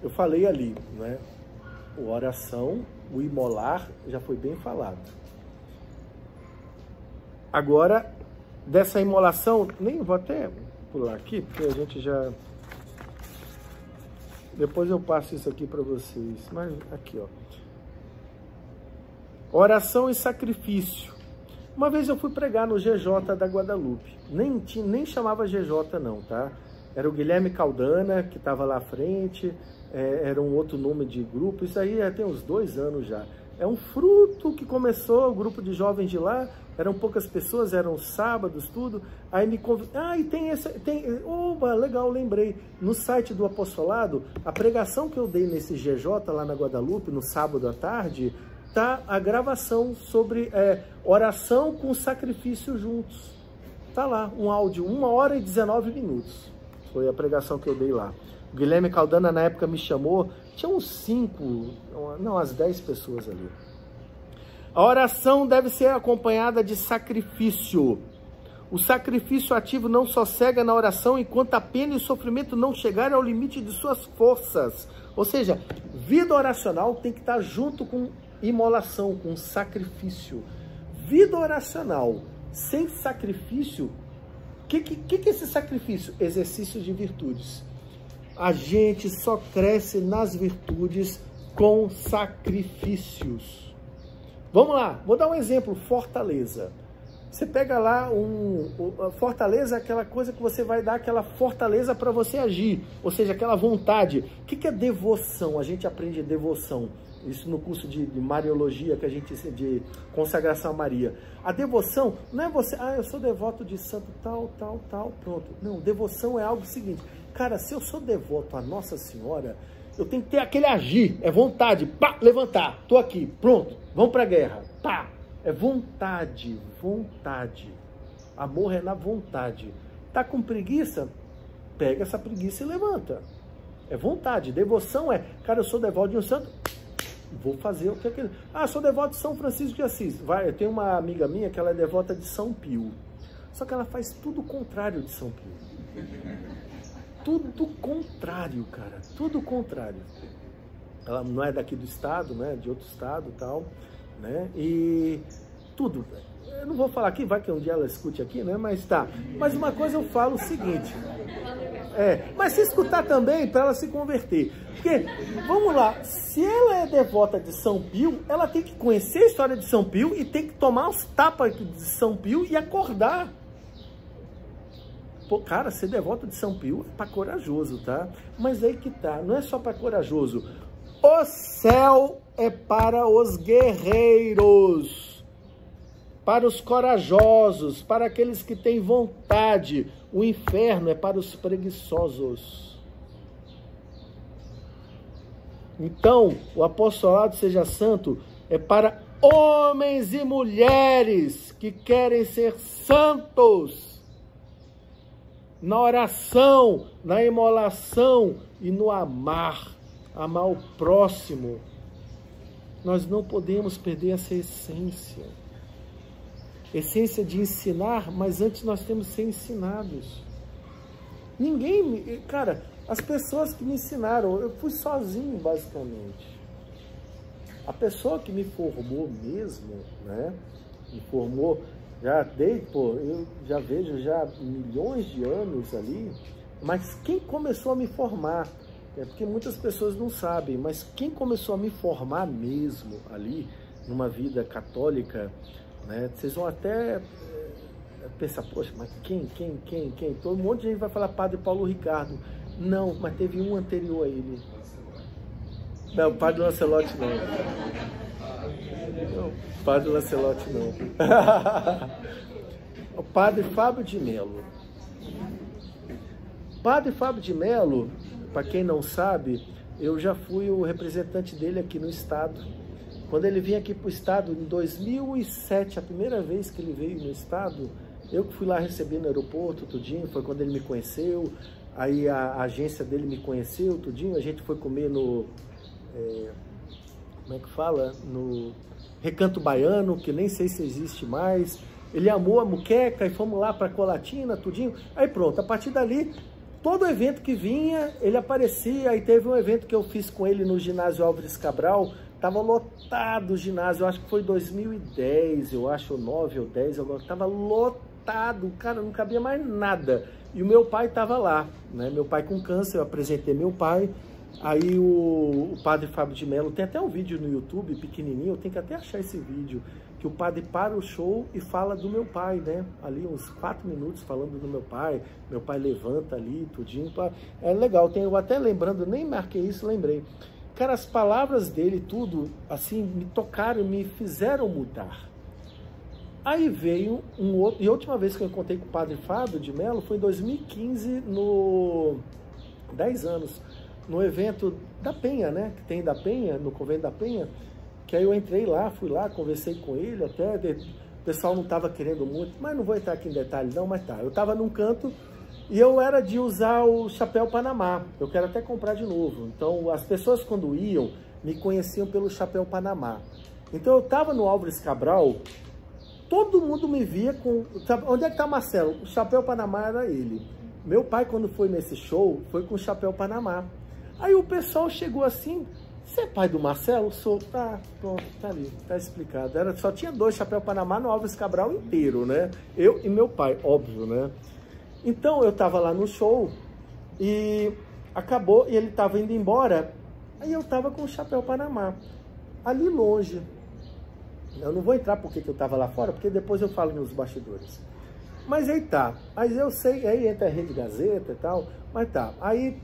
eu falei ali, né? A oração, o imolar, já foi bem falado. Agora, dessa imolação, nem vou até pular aqui, porque a gente já... Depois eu passo isso aqui para vocês. Mas aqui, ó. Oração e sacrifício. Uma vez eu fui pregar no GJ da Guadalupe. Nem chamava GJ não, tá? Era o Guilherme Caldana, que estava lá à frente. Era um outro nome de grupo. Isso aí já tem uns 2 anos já. É um fruto que começou, o grupo de jovens de lá. Eram poucas pessoas, eram sábados, tudo. Aí me convidaram. Ah, e tem esse... Oba, legal, lembrei. No site do Apostolado, a pregação que eu dei nesse GJ lá na Guadalupe, no sábado à tarde... Tá a gravação sobre oração com sacrifício juntos. Tá lá, um áudio, 1h e 19 minutos. Foi a pregação que eu dei lá. O Guilherme Caldana, na época, me chamou. Tinha uns 10 pessoas ali. A oração deve ser acompanhada de sacrifício. O sacrifício ativo não só cega na oração enquanto a pena e o sofrimento não chegarem ao limite de suas forças. Ou seja, vida oracional tem que estar junto com imolação, com sacrifício. Vida oracional sem sacrifício, o que é esse sacrifício? Exercício de virtudes. A gente só cresce nas virtudes com sacrifícios. Vamos lá, vou dar um exemplo, fortaleza. Você pega lá fortaleza é aquela coisa que você vai dar aquela fortaleza para você agir, ou seja, aquela vontade. O que é devoção? A gente aprende devoção. Isso no curso de Mariologia, que a gente de consagração a Maria. A devoção não é você, eu sou devoto de santo tal, pronto. Não, devoção é algo seguinte. Cara, se eu sou devoto a Nossa Senhora, eu tenho que ter aquele agir, é vontade, pá, levantar, tô aqui, pronto, vamos pra guerra, pá. É vontade, vontade. Amor é na vontade. Tá com preguiça? Pega essa preguiça e levanta. É vontade. Devoção é, cara, eu sou devoto de um santo, vou fazer o que é aquele. Ah, sou devoto de São Francisco de Assis. Eu tenho uma amiga minha que ela é devota de São Pio. Só que ela faz tudo o contrário de São Pio. Tudo contrário, cara. Tudo contrário. Ela não é daqui do estado, né? De outro estado e tal, né? E tudo. Eu não vou falar aqui, vai que um dia ela escute aqui, né? Mas tá. Mas uma coisa eu falo o seguinte. Mas se escutar também, para ela se converter. Porque, vamos lá, se ela é devota de São Pio, ela tem que conhecer a história de São Pio e tem que tomar os tapas de São Pio e acordar. Pô, cara, ser devoto de São Pio é para corajoso, tá? Mas aí que tá, não é só para corajoso. O céu é para os guerreiros, para os corajosos, para aqueles que têm vontade. O inferno é para os preguiçosos. Então, o apostolado Seja Santo é para homens e mulheres que querem ser santos. Na oração, na imolação e no amar o próximo. Nós não podemos perder essa essência. Essência de ensinar, mas antes nós temos que ser ensinados. Cara, as pessoas que me ensinaram, eu fui sozinho basicamente. A pessoa que me formou mesmo, né? Me formou Eu já vejo já milhões de anos ali, mas quem começou a me formar, porque muitas pessoas não sabem, mas quem começou a me formar mesmo ali, numa vida católica, né, vocês vão até pensar, poxa, mas quem? Todo um monte de gente vai falar Padre Paulo Ricardo. Não, mas teve um anterior a ele. Não, Padre Lancelotti não. Não, Padre Lancelotti não. O Padre Fábio de Mello. Padre Fábio de Mello, para quem não sabe, eu já fui o representante dele aqui no estado. Quando ele vinha aqui para o estado, em 2007, a primeira vez que ele veio no estado, eu que fui lá receber no aeroporto, tudinho, foi quando ele me conheceu, aí a agência dele me conheceu, tudinho, a gente foi comer no, como é que fala? No Recanto Baiano, que nem sei se existe mais. Ele amou a muqueca e fomos lá para Colatina, tudinho. Aí pronto, a partir dali, todo evento que vinha, ele aparecia. Aí teve um evento que eu fiz com ele no ginásio Álvares Cabral, tava lotado o ginásio, eu acho que foi 2010, eu acho, ou 9 ou 10, tava lotado, cara, não cabia mais nada. E o meu pai tava lá, né? Meu pai com câncer, eu apresentei meu pai. Aí o Padre Fábio de Mello, tem até um vídeo no YouTube, pequenininho, eu tenho que até achar esse vídeo, que o padre para o show e fala do meu pai, né? Ali uns 4 minutos falando do meu pai levanta ali, tudinho. É legal, eu até lembrando, nem marquei isso, lembrei. Cara, as palavras dele, tudo, assim, me tocaram, me fizeram mudar. Aí veio um outro, e a última vez que eu encontrei com o Padre Fábio de Mello foi em 2015, 10 anos, no evento da Penha, né? Que tem da Penha, no convento da Penha, que aí eu entrei lá, fui lá, conversei com ele, até o pessoal não estava querendo muito, mas não vou entrar aqui em detalhe não, mas tá. Eu estava num canto e eu era de usar o chapéu Panamá, eu quero até comprar de novo. Então as pessoas quando iam, me conheciam pelo chapéu Panamá. Então eu estava no Álvares Cabral, todo mundo me via com... Onde é que tá Marcelo? O chapéu Panamá era ele. Meu pai, quando foi nesse show, foi com o chapéu Panamá. Aí o pessoal chegou assim, você é pai do Marcelo? Sou. Tá, pronto, tá ali, tá explicado. Só tinha 2 chapéu Panamá no Álvares Cabral inteiro, né? Eu e meu pai, óbvio, né? Então eu tava lá no show e acabou, e ele tava indo embora, aí eu tava com o chapéu Panamá, ali longe. Eu não vou entrar porque que eu tava lá fora, porque depois eu falo nos bastidores. Mas aí tá, mas eu sei, aí entra a Rede Gazeta e tal, mas tá. Aí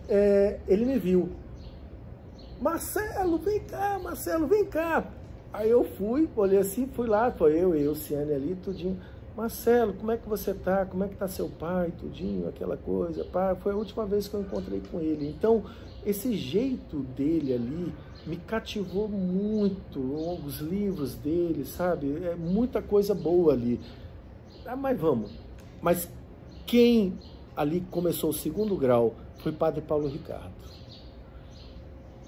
ele me viu. Marcelo, vem cá, Marcelo, vem cá. Aí eu fui, olhei assim, fui lá, foi eu e o Ciane ali, tudinho. Marcelo, como é que você tá? Como é que tá seu pai, tudinho, aquela coisa. Pá, foi a última vez que eu encontrei com ele. Então, esse jeito dele ali me cativou muito, os livros dele, sabe? É muita coisa boa ali. Ah, mas vamos. Mas quem ali começou o 2º grau foi Padre Paulo Ricardo.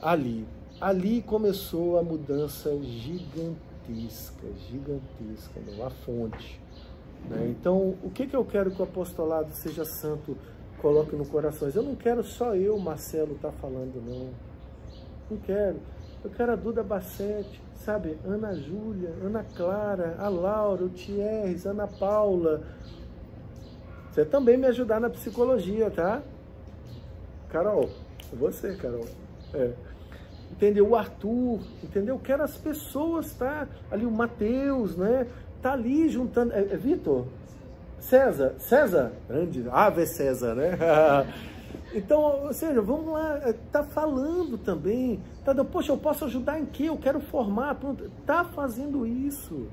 Ali começou a mudança gigantesca, a fonte. Né? Então, o que eu quero que o apostolado seja santo, coloque no coração? Eu não quero só eu, Marcelo, estar falando, não. Não quero. Eu quero a Duda Bassetti, sabe? Ana Júlia, Ana Clara, a Laura, o Thierry, Ana Paula. Você também me ajudar na psicologia, tá? Carol, você, Carol. Entendeu? O Arthur, entendeu? Eu quero as pessoas, tá? Ali o Matheus, né? Tá ali juntando. Vitor? César? Grande. Ave César, né? Então, ou seja, vamos lá, tá falando também. Tá, poxa, eu posso ajudar em quê? Eu quero formar. Pronto. Tá fazendo isso.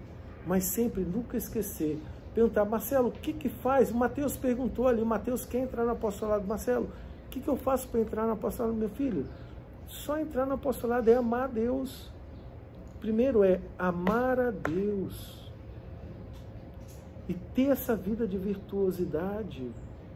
Mas sempre, nunca esquecer. Perguntar, Marcelo, o que faz? O Matheus perguntou ali, o Matheus quer entrar no apostolado. Marcelo, o que eu faço para entrar no apostolado, meu filho? Só entrar no apostolado é amar a Deus. Primeiro é amar a Deus. E ter essa vida de virtuosidade.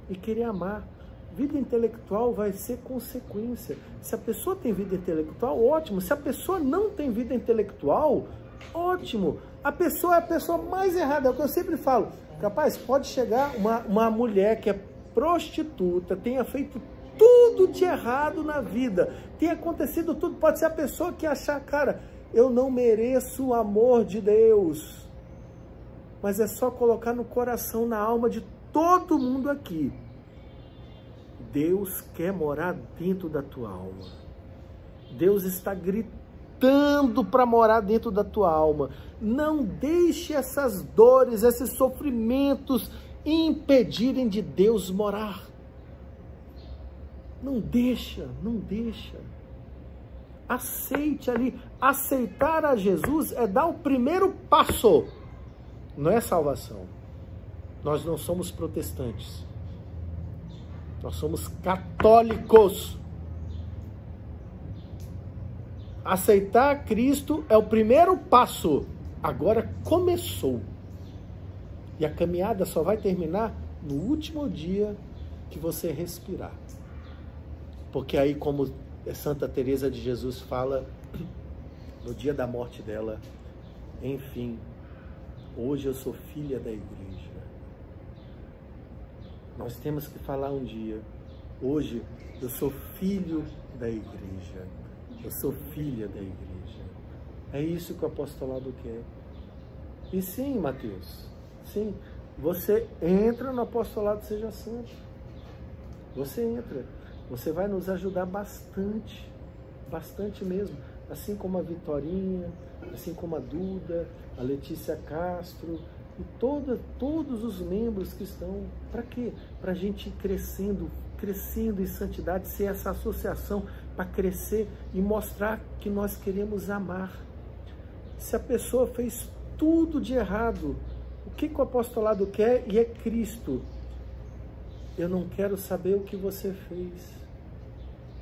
E querer amar. Vida intelectual vai ser consequência. Se a pessoa tem vida intelectual, ótimo. Se a pessoa não tem vida intelectual, ótimo. A pessoa é a pessoa mais errada. É o que eu sempre falo. Capaz, pode chegar uma mulher que é prostituta, tenha feito tudo de errado na vida, tenha acontecido tudo, pode ser a pessoa que achar, cara, eu não mereço o amor de Deus. mas é só colocar no coração, na alma de todo mundo aqui. Deus quer morar dentro da tua alma. Deus está gritando para morar dentro da tua alma. Não deixe essas dores, esses sofrimentos impedirem de Deus morar. Não deixa, não deixa. Aceite ali. Aceitar a Jesus é dar o primeiro passo. Não é salvação. Nós não somos protestantes. Nós somos católicos. Aceitar Cristo é o primeiro passo. Agora começou. E a caminhada só vai terminar no último dia que você respirar. Porque aí, como Santa Teresa de Jesus fala, no dia da morte dela, enfim, hoje eu sou filha da igreja. Nós temos que falar um dia, hoje eu sou filho da igreja. Eu sou filha da igreja. É isso que o apostolado quer. E sim, Mateus, sim, você entra no apostolado Seja Santo. Você entra. Você vai nos ajudar bastante, bastante mesmo. Assim como a Vitorinha, assim como a Duda, a Letícia Castro e todos os membros que estão. Para quê? Para a gente ir crescendo em santidade, ser essa associação para crescer e mostrar que nós queremos amar. Se a pessoa fez tudo de errado, o que o apostolado quer? E é Cristo. Eu não quero saber o que você fez.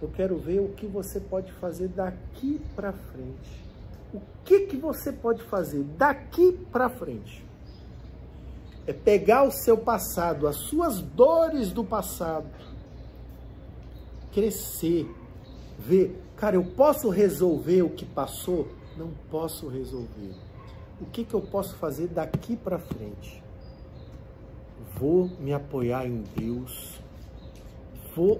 Eu quero ver o que você pode fazer daqui para frente. O que você pode fazer daqui para frente? É pegar o seu passado, as suas dores do passado, crescer, ver, cara, eu posso resolver o que passou? Não posso resolver. O que eu posso fazer daqui para frente? Vou me apoiar em Deus, vou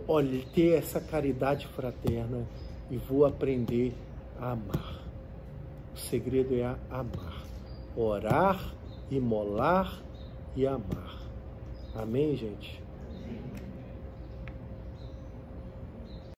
ter essa caridade fraterna e vou aprender a amar. O segredo é amar, orar, imolar e amar. Amém, gente?